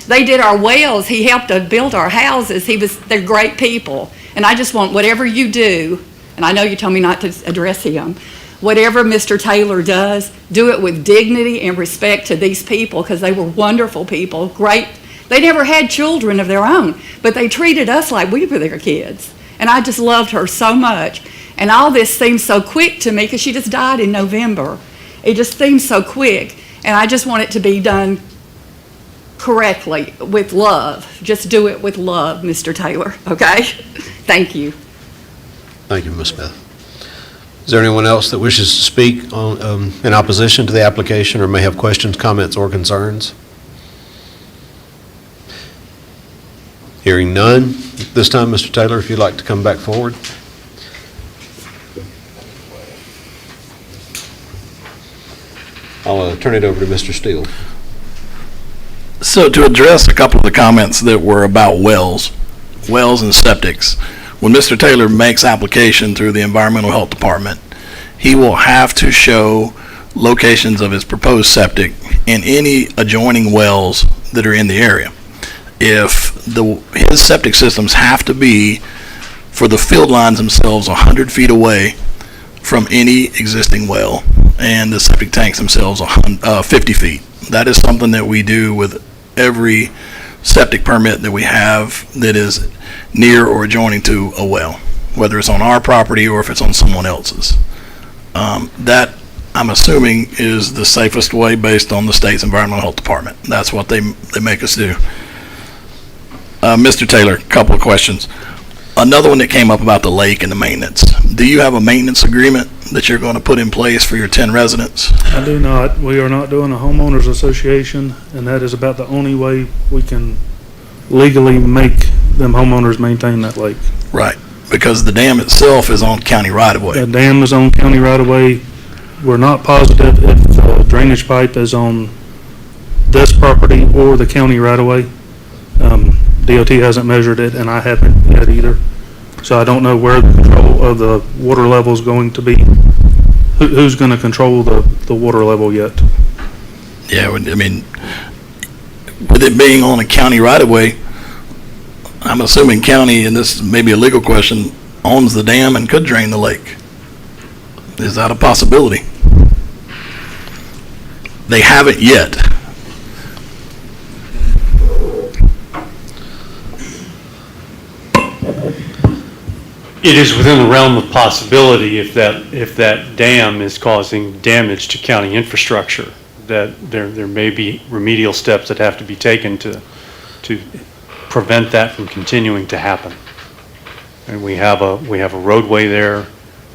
They did our wells. He helped to build our houses. They're great people. And I just want whatever you do, and I know you told me not to address him, whatever Mr. Taylor does, do it with dignity and respect to these people because they were wonderful people, great. They never had children of their own, but they treated us like we were their kids. And I just loved her so much. And all this seems so quick to me because she just died in November. It just seems so quick. And I just want it to be done correctly, with love. Just do it with love, Mr. Taylor, okay? Thank you. Thank you, Ms. Smith. Is there anyone else that wishes to speak on, in opposition to the application or may have questions, comments, or concerns? Hearing none. This time, Mr. Taylor, if you'd like to come back forward. I'll turn it over to Mr. Steele. So to address a couple of the comments that were about wells and septics, when Mr. Taylor makes application through the Environmental Health Department, he will have to show locations of his proposed septic and any adjoining wells that are in the area. If his septic systems have to be, for the field lines themselves, 100 feet away from any existing well, and the septic tanks themselves 50 feet. That is something that we do with every septic permit that we have that is near or adjoining to a well, whether it's on our property or if it's on someone else's. That, I'm assuming, is the safest way based on the state's Environmental Health Department. That's what they make us do. Mr. Taylor, a couple of questions. Another one that came up about the lake and the maintenance. Do you have a maintenance agreement that you're going to put in place for your 10 residents? I do not. We are not doing a homeowners association, and that is about the only way we can legally make them homeowners maintain that lake. Right, because the dam itself is on county right-of-way. The dam is on county right-of-way. We're not positive if the drainage pipe is on this property or the county right-of-way. DOT hasn't measured it, and I haven't yet either. So I don't know where the control of the water level is going to be. Who's going to control the water level yet? Yeah, I mean, with it being on a county right-of-way, I'm assuming county, and this may be a legal question, owns the dam and could drain the lake. Is that a possibility? They haven't yet. It is within the realm of possibility if that dam is causing damage to county infrastructure, that there may be remedial steps that have to be taken to prevent that from continuing to happen. And we have a roadway there.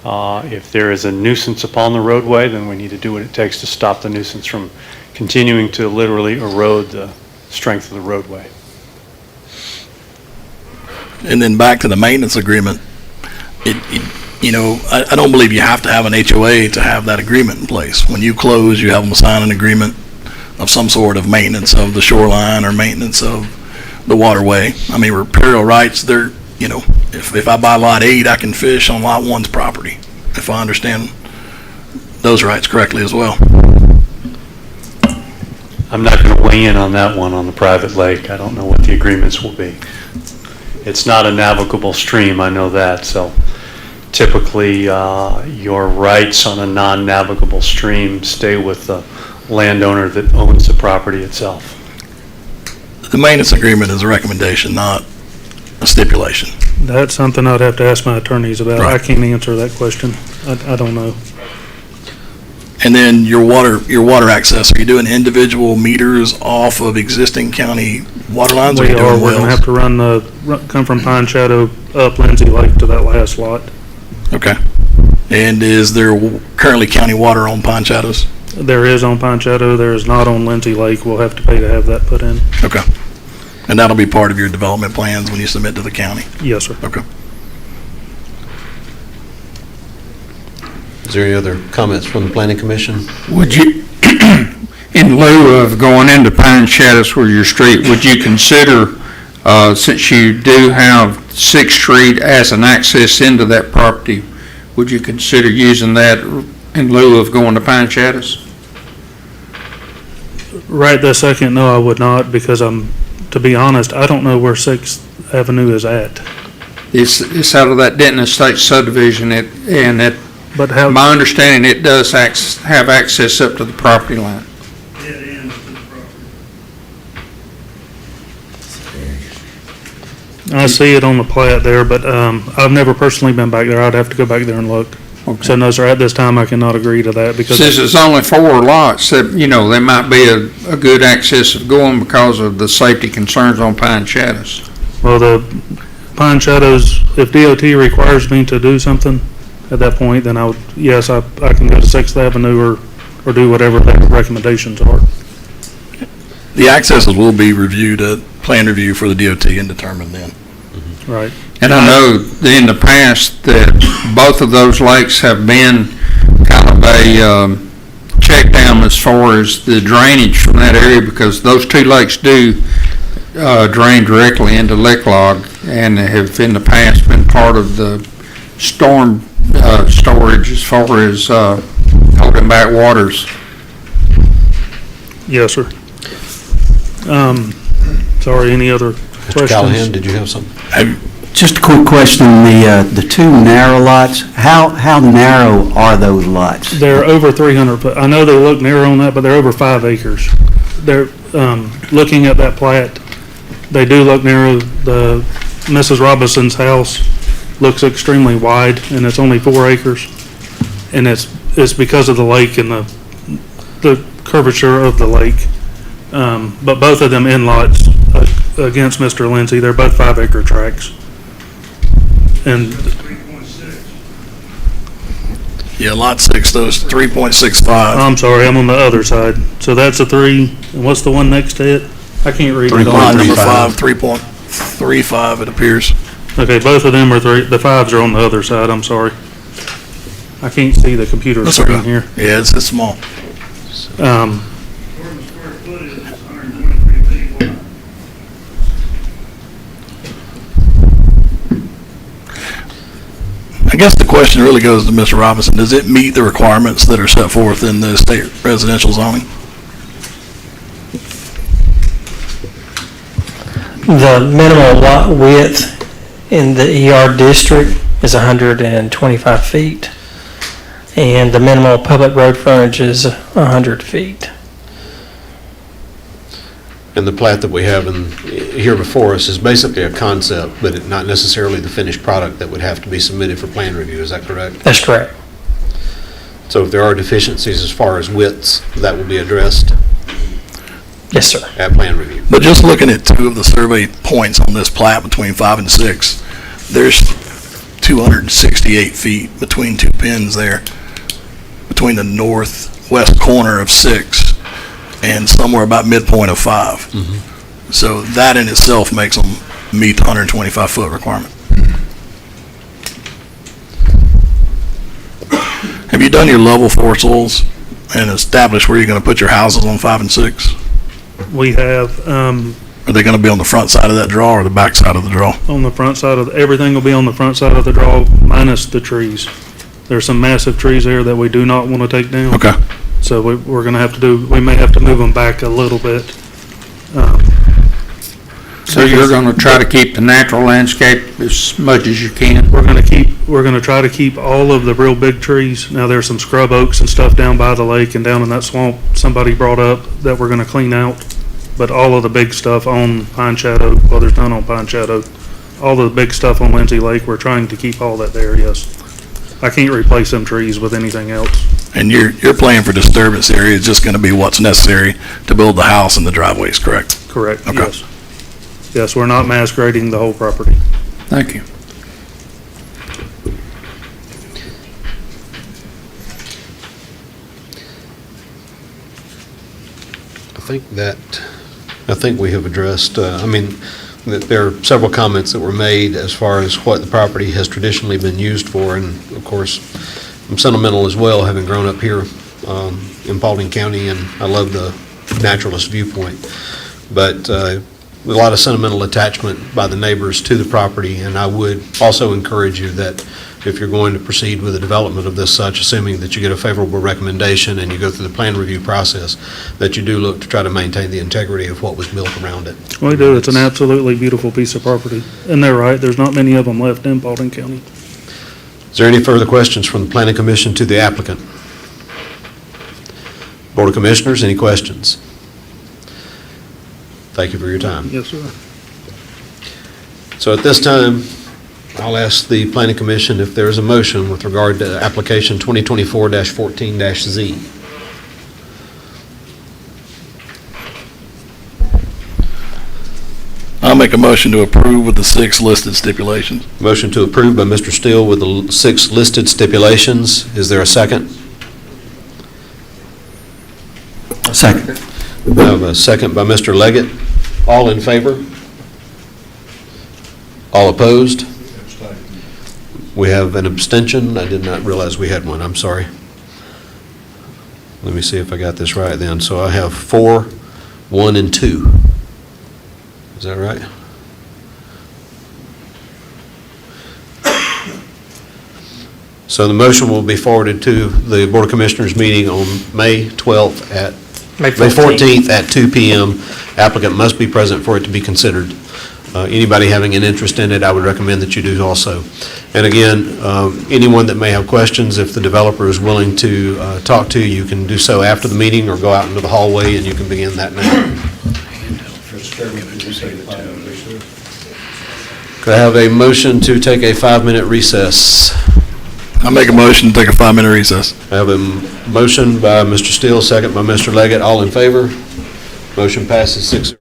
If there is a nuisance upon the roadway, then we need to do what it takes to stop the nuisance from continuing to literally erode the strength of the roadway. And then back to the maintenance agreement, I don't believe you have to have an HOA to have that agreement in place. When you close, you have them sign an agreement of some sort of maintenance of the shoreline or maintenance of the waterway. I mean, riparial rights, they're, if I buy lot 8, I can fish on lot 1's property, if I understand those rights correctly as well. I'm not going to weigh in on that one on the private lake. I don't know what the agreements will be. It's not a navigable stream, I know that, so typically your rights on a non-navigable stream stay with the landowner that owns the property itself. The maintenance agreement is a recommendation, not a stipulation. That's something I'd have to ask my attorneys about. Right. I can't answer that question. I don't know. And then your water access, are you doing individual meters off of existing county water lines? Or We you are. doing We're going to wells? have to come from Pine Shadow up Lindsay Lake to that last lot. Okay. And is there currently county water on Pine Shadows? There is on Pine Shadow. There is not on Lindsay Lake. We'll have to pay to have that put in. Okay. And that'll be part of your development plans when you submit to the county? Yes, sir. Okay. Is there any other comments from the Planning Commission? Would you, in lieu of going into Pine Shadows where your street, would you consider, since you do have 6th Street as an access into that property, would you consider using that In lieu of going to Pine Shadows? Right this second, no, I would not, because to be honest, I don't know where Sixth Avenue is at. It's out of that Denton Estates subdivision, But how, my understanding, it does have access up to the property line. Dead ends to the property. I see it on the plat there, but I've never personally been back there. I'd have to go back there and look. So no, sir, at this time, I cannot agree to that because. Since it's only 4 lots, that, there might be a good access of going because of the safety concerns on Pine Shadows. Well, the Pine Shadows, if DOT requires me to do something at that point, then I can go to Sixth Avenue or do whatever their recommendations are. The accesses will be reviewed at plan review for the DOT and determined then. Right. And I know that in the past that both of those lakes have been kind of a check down as far as the drainage from that area, because those two lakes do drain directly into Lick Log and have in the past been part of the storm storage as far as holding back waters. Yes, sir. Sorry, any other questions? Callahan, did you have something? Just a quick question, the two narrow lots, how narrow are those lots? They're over 300, but I know they look narrow on that, but they're over 5 acres. They're, looking at that plat, they do look narrow. The Mrs. Robinson's house looks extremely wide, and it's only 4 acres. And it's because of the lake and the curvature of the lake. But both of them in-lots against Mr. Lindsay, they're both 5 acre tracts. And Yeah, lot 6, those 3.65. I'm sorry, I'm on the other side. So that's a 3, and what's the one next to it? I can't read it. Lot number 5, 3.35 it appears. Okay, both of them are 3, the 5s are on the other side, I'm sorry. I can't see the computer That's screen okay. here. Yeah, it's small. Where the square footage is 123 feet wide. I guess the question really goes to Mr. Robinson. Does it meet the requirements that are set forth in the state residential zoning? The minimal lot width in the ER district is 125 feet, and the minimal public road frontage is 100 feet. And the plat that we have here before us is basically a concept, but not necessarily the finished product that would have to be submitted for plan review. Is that correct? That's correct. So if there are deficiencies as far as widths, that will be addressed Yes, sir. at plan review. But just looking at 2 of the survey points on this plat between 5 and 6, there's 268 feet between 2 pins there, between the northwest corner of 6 and somewhere about midpoint of 5. So that in itself makes them meet the 125-foot requirement. Have you done your level 4 soils and established where you're going to put your houses on 5 and 6? We have, Are they going to be on the front side of that draw or the back side of the draw? on the front side everything will be on the front side of the draw minus the trees. There's some massive trees there that we do not want to take down. Okay. So we're going to have to we may have to move them back a little bit. So you're going to try to keep the natural landscape as much as you can? We're going to try to keep all of the real big trees. Now, there's some scrub oaks and stuff down by the lake and down in that swamp somebody brought up that we're going to clean out. But all of the big stuff on Pine Shadow, well, there's none on Pine Shadow. All of the big stuff on Lindsay Lake, we're trying to keep all that there, yes. I can't replace them trees with anything else. And your plan for disturbance area is just going to be what's necessary to build the house and the driveways, correct? Correct, Okay. yes. Yes, we're not mass grading the whole property. Thank you. I think we have addressed, that there are several comments that were made as far as what the property has traditionally been used for, and of course, I'm sentimental as well, having grown up here in Paulding County, and I love the naturalist viewpoint. But a lot of sentimental attachment by the neighbors to the property, and I would also encourage you that if you're going to proceed with the development of this such, assuming that you get a favorable recommendation and you go through the plan review process, that you do look to try to maintain the integrity of what was built around it. We do. It's an absolutely beautiful piece of property. And they're right, there's not many of them left in Paulding County. Is there any further questions from the Planning Commission to the applicant? Board of Commissioners, any questions? Thank you for your time. Yes, sir. So at this time, I'll ask the Planning Commission if there is a motion with regard to application 2024-14-Z. I'll make a motion to approve with the 6 listed stipulations. Motion to approve by Mr. Steele with the 6 listed stipulations. Is there a second? Second. I have a second by Mr. Leggett. All in favor? All opposed? We have an abstention. I did not realize we had one. I'm sorry. Let me see if I got this right then. So I have 4, 1, and 2. Is that right? So the motion will be forwarded to the Board of Commissioners meeting on May 12th at May May 14th at 2 p.m. Applicant must be present for it to be considered. Anybody having an interest in it, I would recommend that you do also. And again, anyone that may have questions, if the developer is willing to talk to you, you can do so after the meeting or go out into the hallway and you can begin that now. Could I have a motion to take a 5-minute recess? I'll make a motion to take a 5-minute recess. I have a motion by Mr. Steele, second by Mr. Leggett. All in favor? Motion passes 6-0.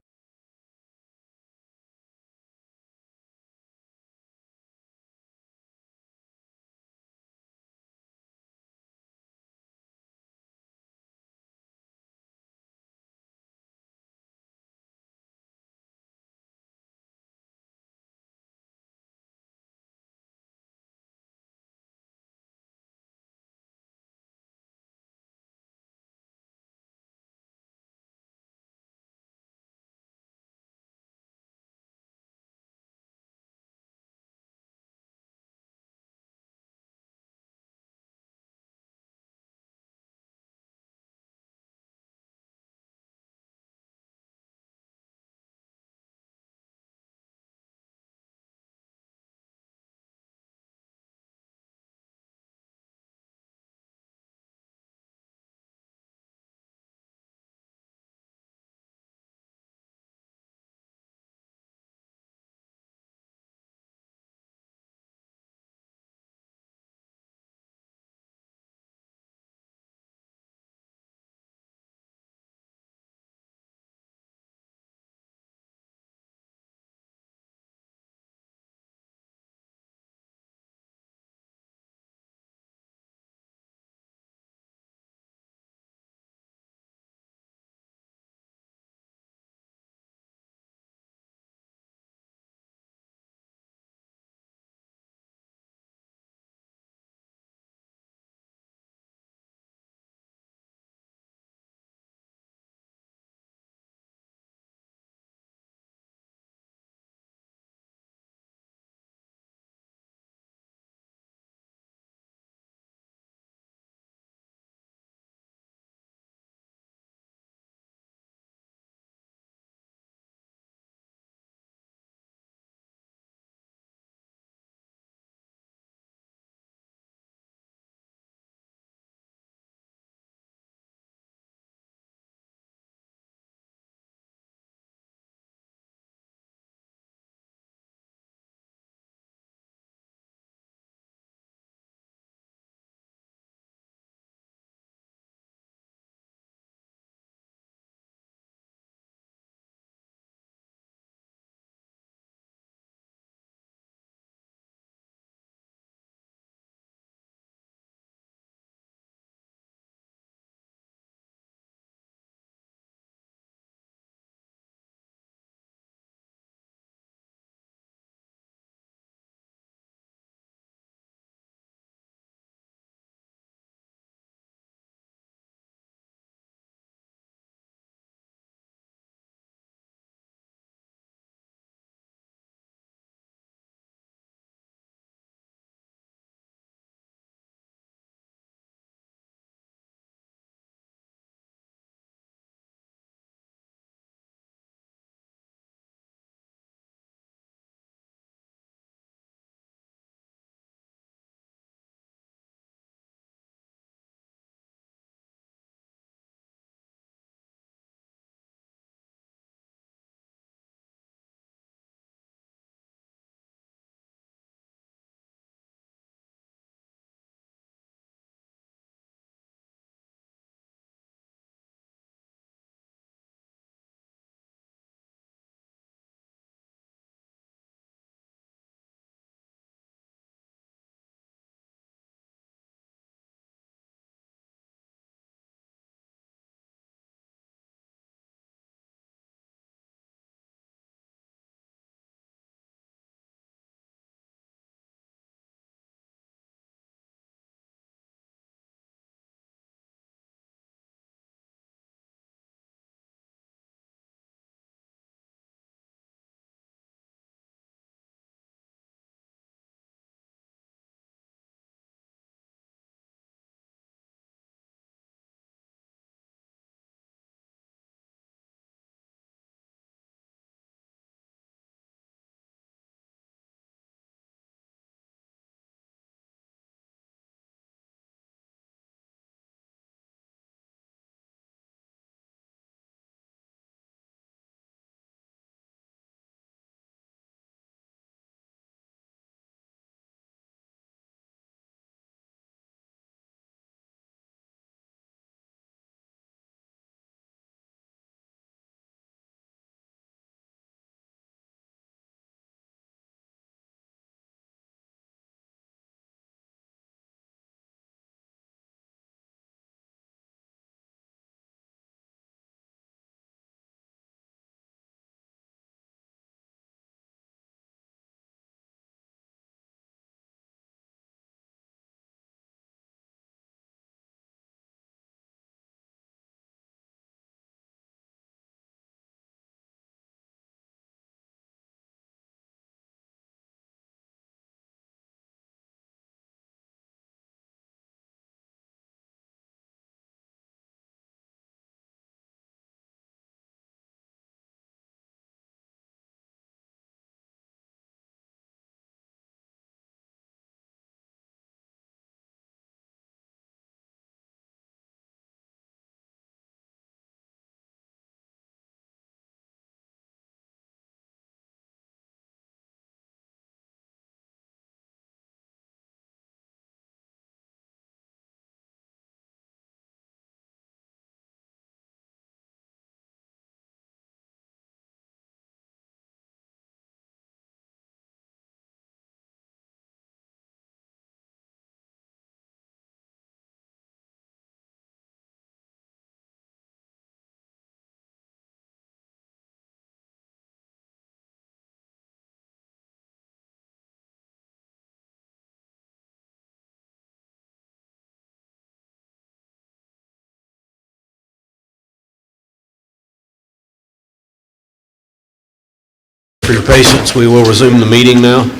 for your patience. We will resume the meeting now.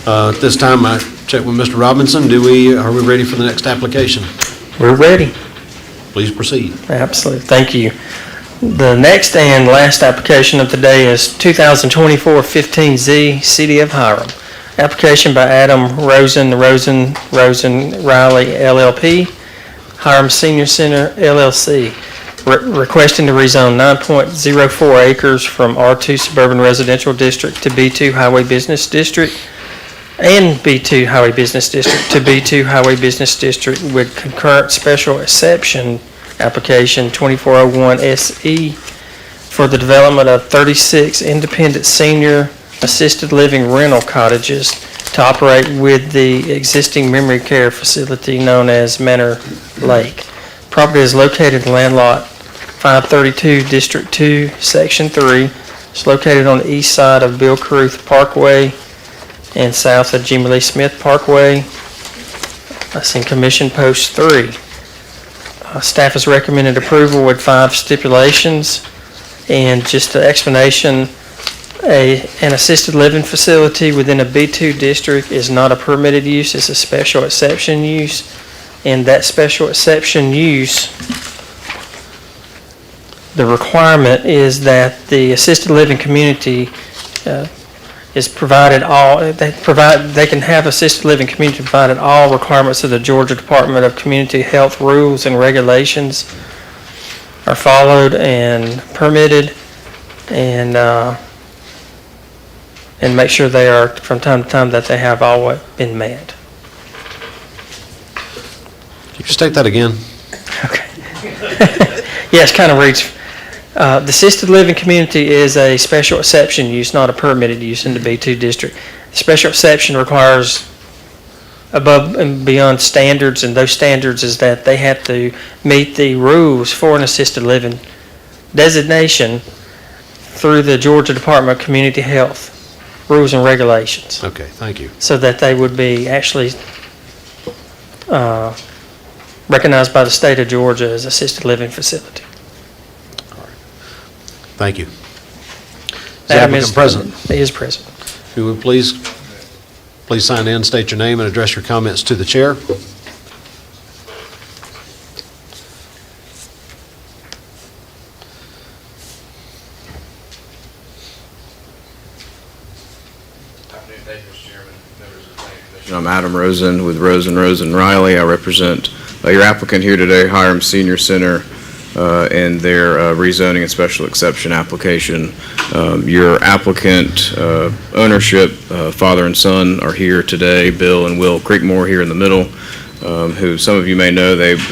At this time, I check with Mr. Robinson. Are we ready for the next application? We're ready. Please proceed. Absolutely. Thank you. The next and last application of the day is 2024-15Z, City of Hiram. Application by Adam Rosen Riley, LLP, Hiram Senior Center, LLC, requesting to rezone 9.04 acres from R2 Suburban Residential District to B2 Highway Business District and B2 Highway Business District to B2 Highway Business District with concurrent special exception application 2401 SE for the development of 36 independent senior assisted living rental cottages to operate with the existing memory care facility known as Manor Lake. Property is located in land lot 532, District 2, Section 3. It's located on the east side of Bill Caruth Parkway and south of Jimmy Lee Smith Parkway. That's in Commission Post 3. Staff has recommended approval with 5 stipulations. And just an explanation, an assisted living facility within a B2 district is not a permitted use, it's a special exception use. And that special exception use, the requirement is that the assisted living community is provided they can have assisted living community provided all requirements of the Georgia Department of Community Health rules and regulations are followed and permitted, and make sure they are from time to time that they have all been met. Could you state that again? Okay. Yes, kind of reads. The assisted living community is a special exception use, not a permitted use in the B2 district. Special exception requires above and beyond standards, and those standards is that they have to meet the rules for an assisted living designation through the Georgia Department of Community Health rules and regulations. Okay, thank you. So that they would be actually recognized by the state of Georgia as assisted living facility. Thank you. Is the applicant present? He is present. If you would please sign in, state your name, and address your comments to the chair. I'm Adam Rosen with Rosen Riley. I represent your applicant here today, Hiram Senior Center, and their rezoning and special exception application. Your applicant ownership, father and son, are here today. Bill and Will Creekmore here in the middle, who some of you may know. They've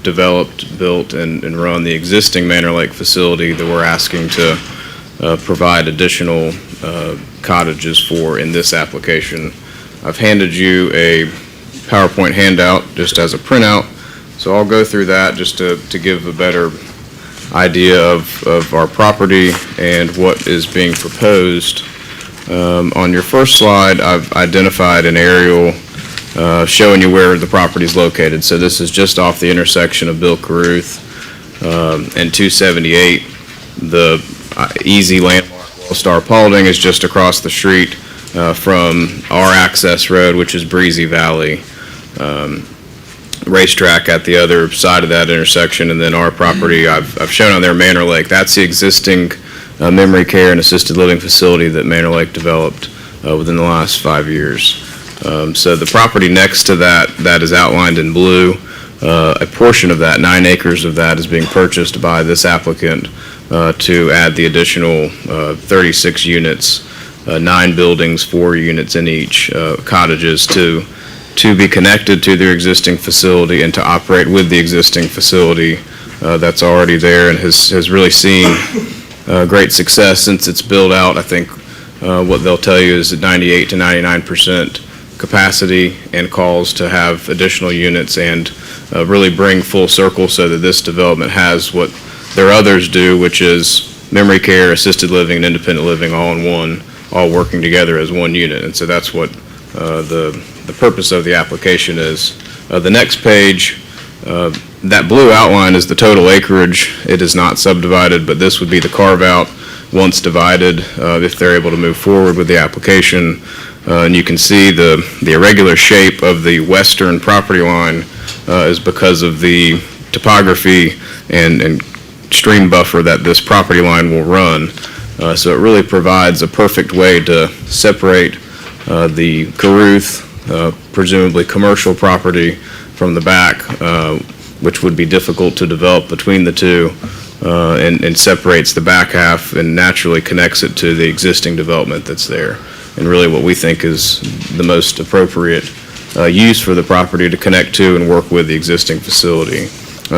developed, built, and run the existing Manor Lake facility that we're asking to provide additional cottages for in this application. I've handed you a PowerPoint handout just as a printout, so I'll go through that just to give a better idea of our property and what is being proposed. On your first slide, I've identified an aerial showing you where the property is located. So this is just off the intersection of Bill Caruth and 278. The easy landmark Star Paulding is just across the street from our access road, which is Breezy Valley. Racetrack at the other side of that intersection, and then our property I've shown on there, Manor Lake. That's the existing memory care and assisted living facility that Manor Lake developed within the last 5 years. So the property next to that is outlined in blue. A portion of that, 9 acres of that, is being purchased by this applicant to add the additional 36 units, 9 buildings, 4 units in each, cottages to be connected to their existing facility and to operate with the existing facility that's already there and has really seen great success since it's built out. I think what they'll tell you is that 98 to 99% capacity and calls to have additional units and really bring full circle so that this development has what their others do, which is memory care, assisted living, and independent living all in one, all working together as one unit. And so that's what the purpose of the application is. The next page, that blue outline is the total acreage. It is not subdivided, but this would be the carve out. once divided, if they're able to move forward with the application. And you can see the irregular shape of the western property line is because of the topography and stream buffer that this property line will run. So it really provides a perfect way to separate the Caruth, presumably commercial property, from the back, which would be difficult to develop between the two, and separates the back half and naturally connects it to the existing development that's there. And really what we think is the most appropriate use for the property to connect to and work with the existing facility.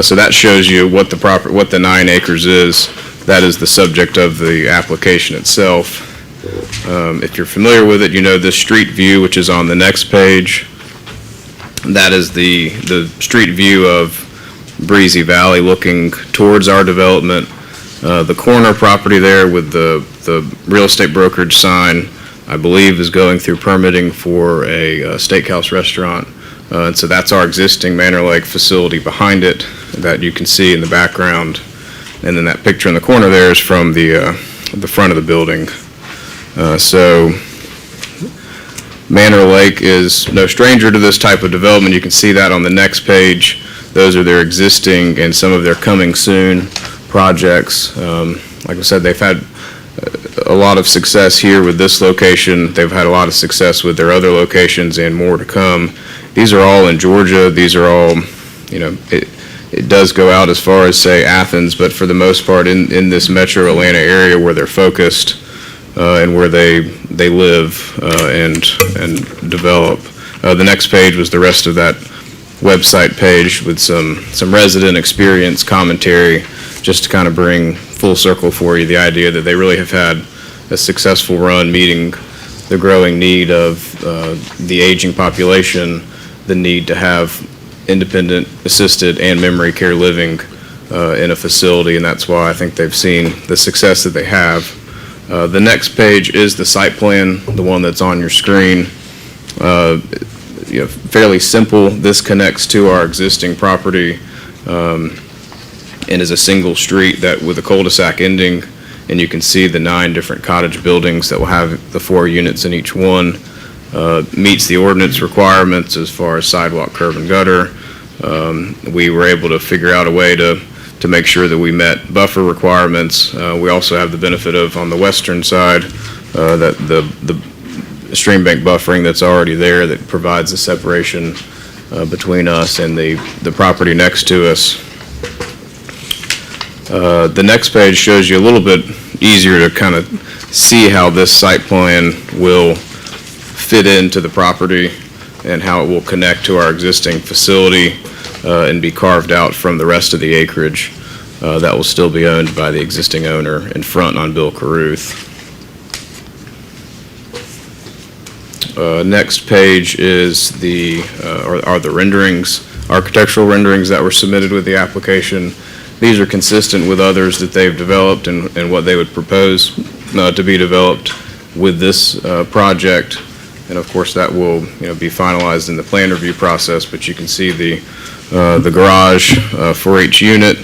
So that shows you what the 9 acres is. That is the subject of the application itself. If you're familiar with it, you know this street view, which is on the next page. That is the street view of Breezy Valley looking towards our development. The corner property there with the real estate brokerage sign, I believe, is going through permitting for a steakhouse restaurant. And so that's our existing Manor Lake facility behind it that you can see in the background. And then that picture in the corner there is from the front of the building. So Manor Lake is no stranger to this type of development. You can see that on the next page. Those are their existing and some of their coming soon projects. Like I said, they've had a lot of success here with this location. They've had a lot of success with their other locations and more to come. These are all in Georgia. These are all, it does go out as far as, say, Athens, but for the most part in this metro Atlanta area where they're focused and where they live and develop. The next page was the rest of that website page with some resident experience commentary, just to kind of bring full circle for you the idea that they really have had a successful run meeting the growing need of the aging population, the need to have independent, assisted, and memory care living in a facility, and that's why I think they've seen the success that they have. The next page is the site plan, the one that's on your screen. Fairly simple. This connects to our existing property and is a single street that with a cul-de-sac ending, and you can see the 9 different cottage buildings that will have the 4 units in each one. Meets the ordinance requirements as far as sidewalk, curb, and gutter. We were able to figure out a way to make sure that we met buffer requirements. We also have the benefit of, on the western side, that the stream bank buffering that's already there that provides a separation between us and the property next to us. The next page shows you a little bit easier to kind of see how this site plan will fit into the property and how it will connect to our existing facility and be carved out from the rest of the acreage that will still be owned by the existing owner in front on Bill Caruth. Next page is are the renderings, architectural renderings that were submitted with the application. These are consistent with others that they've developed and what they would propose to be developed with this project. And of course, that will be finalized in the plan review process. But you can see the garage for each unit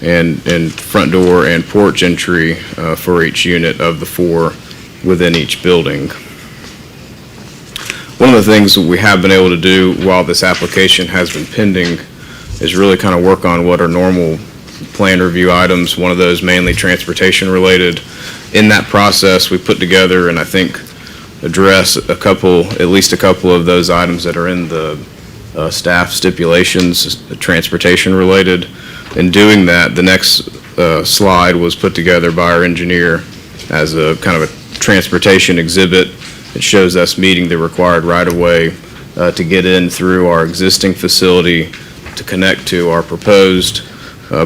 and front door and porch entry for each unit of the 4 within each building. One of the things that we have been able to do while this application has been pending is really kind of work on what are normal plan review items, one of those mainly transportation related. In that process, we put together and I think address at least a couple of those items that are in the staff stipulations, transportation related. In doing that, the next slide was put together by our engineer as a kind of a transportation exhibit. It shows us meeting the required right-of-way to get in through our existing facility to connect to our proposed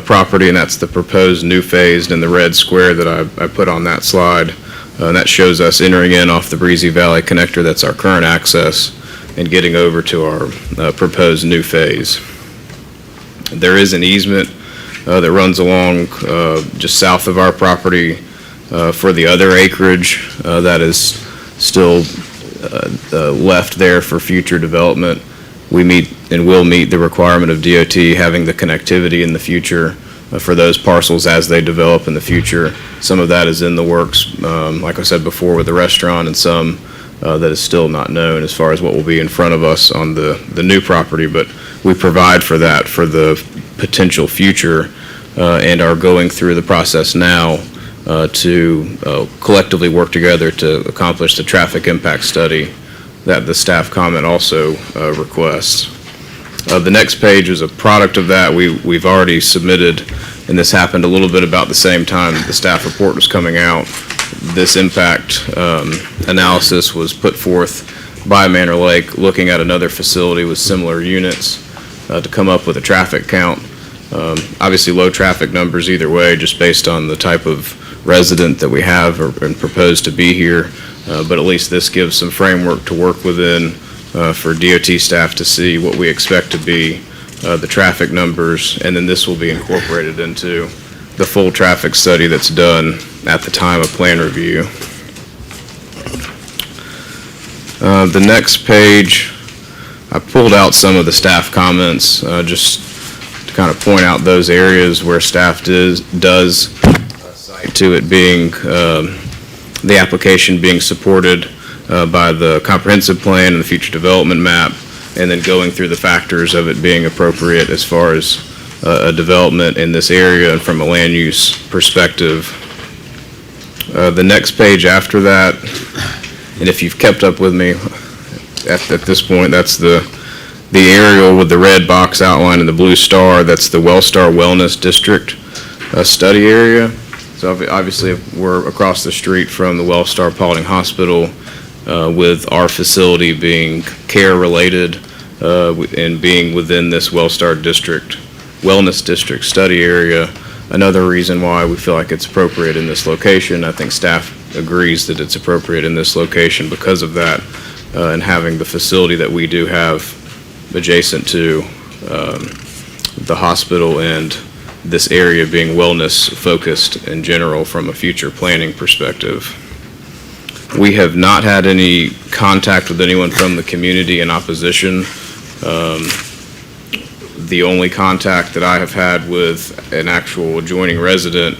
property, and that's the proposed new phased in the red square that I put on that slide. And that shows us entering in off the Breezy Valley connector, that's our current access, and getting over to our proposed new phase. There is an easement that runs along just south of our property for the other acreage that is still left there for future development. We meet and will meet the requirement of DOT having the connectivity in the future for those parcels as they develop in the future. Some of that is in the works, like I said before, with the restaurant, and some that is still not known as far as what will be in front of us on the new property, but we provide for that for the potential future and are going through the process now to collectively work together to accomplish the traffic impact study that the staff comment also requests. The next page is a product of that. We've already submitted, and this happened a little bit about the same time the staff report was coming out. This impact analysis was put forth by Manor Lake, looking at another facility with similar units to come up with a traffic count. Obviously, low traffic numbers either way, just based on the type of resident that we have and propose to be here. But at least this gives some framework to work within for DOT staff to see what we expect to be the traffic numbers, and then this will be incorporated into the full traffic study that's done at the time of plan review. The next page, I pulled out some of the staff comments just to kind of point out those areas where staff does cite to it being the application being supported by the comprehensive plan and the future development map, and then going through the factors of it being appropriate as far as a development in this area and from a land use perspective. The next page after that, and if you've kept up with me at this point, that's the aerial with the red box outline and the blue star. That's the Wellstar Wellness District study area. So obviously we're across the street from the Wellstar Paulding Hospital, with our facility being care-related and being within this Wellstar District, Wellness District study area. Another reason why we feel like it's appropriate in this location. I think staff agrees that it's appropriate in this location because of that, and having the facility that we do have adjacent to the hospital, and this area being wellness focused in general from a future planning perspective. We have not had any contact with anyone from the community in opposition. The only contact that I have had with an actual adjoining resident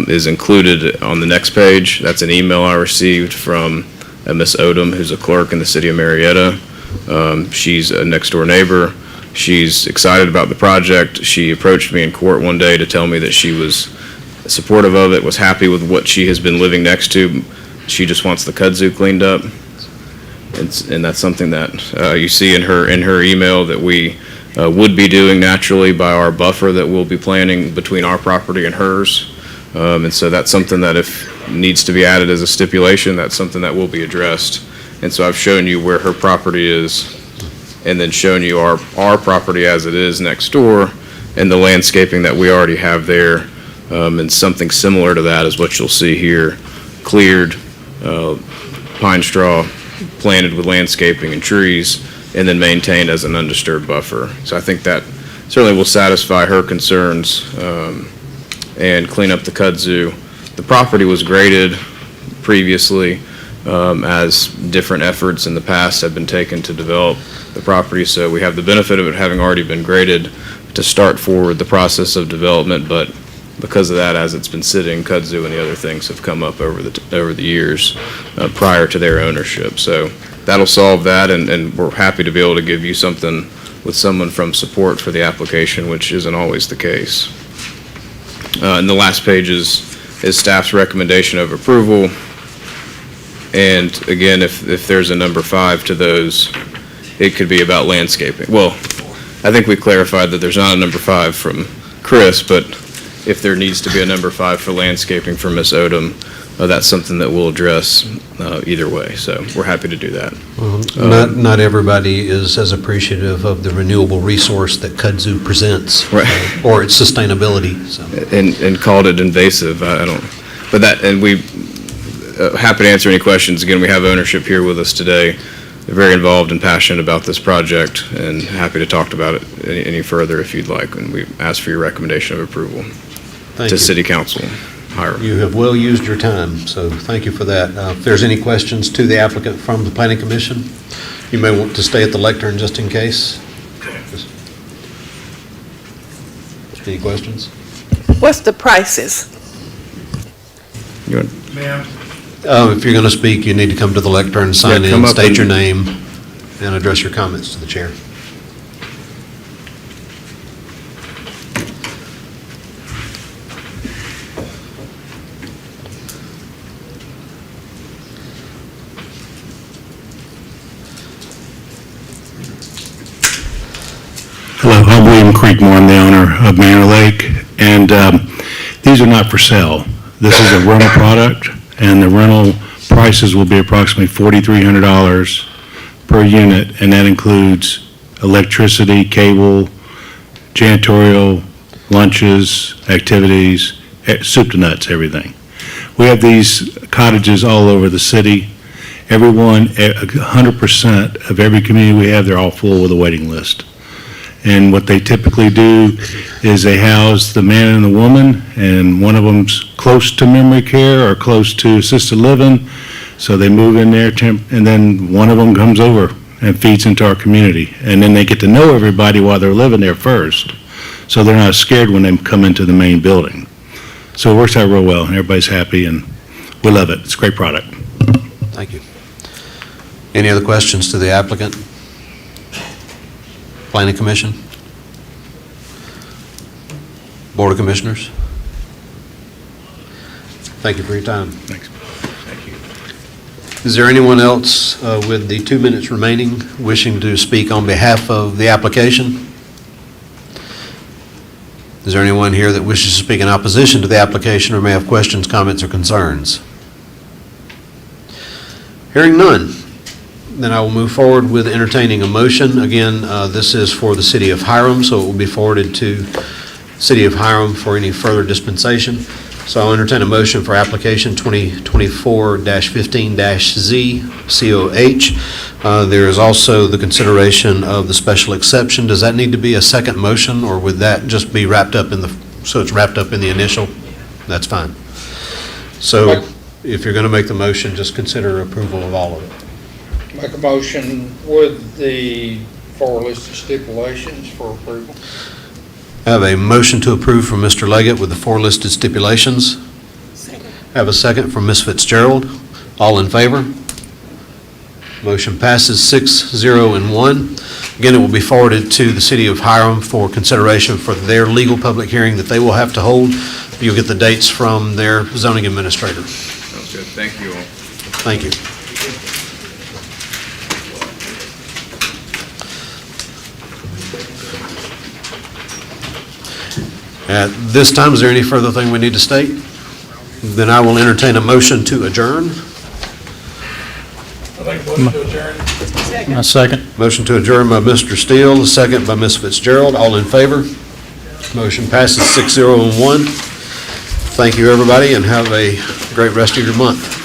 is included on the next page. That's an email I received from Miss Odom, who's a clerk in the city of Marietta. She's a next door neighbor. She's excited about the project. She approached me in court one day to tell me that she was supportive of it, was happy with what she has been living next to. She just wants the kudzu cleaned up. And that's something that you see in her email that we would be doing naturally by our buffer that we'll be planning between our property and hers. And so that's something that if needs to be added as a stipulation, that's something that will be addressed. And so I've shown you where her property is, and then shown you our property as it is next door, and the landscaping that we already have there. And something similar to that is what you'll see here, cleared pine straw, planted with landscaping and trees, and then maintained as an undisturbed buffer. So I think that certainly will satisfy her concerns and clean up the kudzu. The property was graded previously as different efforts in the past have been taken to develop the property, so we have the benefit of it having already been graded to start forward the process of development, but because of that, as it's been sitting, kudzu and the other things have come up over the years prior to their ownership. So that'll solve that, and we're happy to be able to give you something with someone from support for the application, which isn't always the case. And the last page is staff's recommendation of approval. And again, if there's a number 5 to those, it could be about landscaping. Well, I think we clarified that there's not a number 5 from Chris, but if there needs to be a number 5 for landscaping for Ms. Odom, that's something that we'll address either way. So we're happy to do that. Not everybody is as appreciative of the renewable resource that kudzu presents, right, or its sustainability. So. And called it invasive. I don't. But that, and we happy to answer any questions. Again, we have ownership here with us today. They're very involved and passionate about this project, and happy to talk about it any further if you'd like. And we ask for your recommendation of approval to City Council. Hiram. You have well used your time, so thank you for that. If there's any questions to the applicant from the Planning Commission, you may want to stay at the lectern just in case. Any questions? What's the prices? If you're going to speak, you need to come to the lectern, sign Yeah, come in, up state and- your name, and address your comments to the chair. Hello, I'm William Creekmore, I'm the owner of Manor Lake, and these are not for sale. This is a rental product, and the rental prices will be approximately $4,300 per unit, and that includes electricity, cable, janitorial, lunches, activities, soup to nuts, everything. We have these cottages all over the city. Everyone, 100% of every community we have, they're all full with a waiting list. And what they typically do is they house the man and the woman, and one of them's close to memory care or close to assisted living, so they move in there, and then one of them comes over and feeds into our community. And then they get to know everybody while they're living there first, so they're not scared when they come into the main building. So it works out real well, and everybody's happy, and we love it. It's a great product. Thank you. Any other questions to the applicant? Planning Commission? Board of Commissioners? Thank you for your time. Thanks. Thank you. Is there anyone else with the 2 minutes remaining wishing to speak on behalf of the application? Is there anyone here that wishes to speak in opposition to the application or may have questions, comments, or concerns? Hearing none, then I will move forward with entertaining a motion. Again, this is for the City of Hiram, so it will be forwarded to City of Hiram for any further dispensation. So I'll entertain a motion for application 2024-15-Z-COH. There is also the consideration of the special exception. Does that need to be a second motion, or would that just be wrapped up in the, so it's wrapped up in the initial? That's fine. So if you're going to make the motion, just consider approval of all of it. Make a motion with the 4 listed stipulations for approval. I have a motion to approve from Mr. Leggett with the 4 listed stipulations. I have a second from Ms. Fitzgerald. All in favor? Motion passes 6-0 and 1. Again, it will be forwarded to the City of Hiram for consideration for their legal public hearing that they will have to hold. You'll get the dates from their zoning administrator. Sounds good. Thank you all. Thank you. At this time, is there any further thing we need to state? Then I will entertain a motion to adjourn. A second. Motion to adjourn by Mr. Steele, a second by Ms. Fitzgerald. All in favor? Motion passes 6-0 and 1. Thank you, everybody, and have a great rest of your month.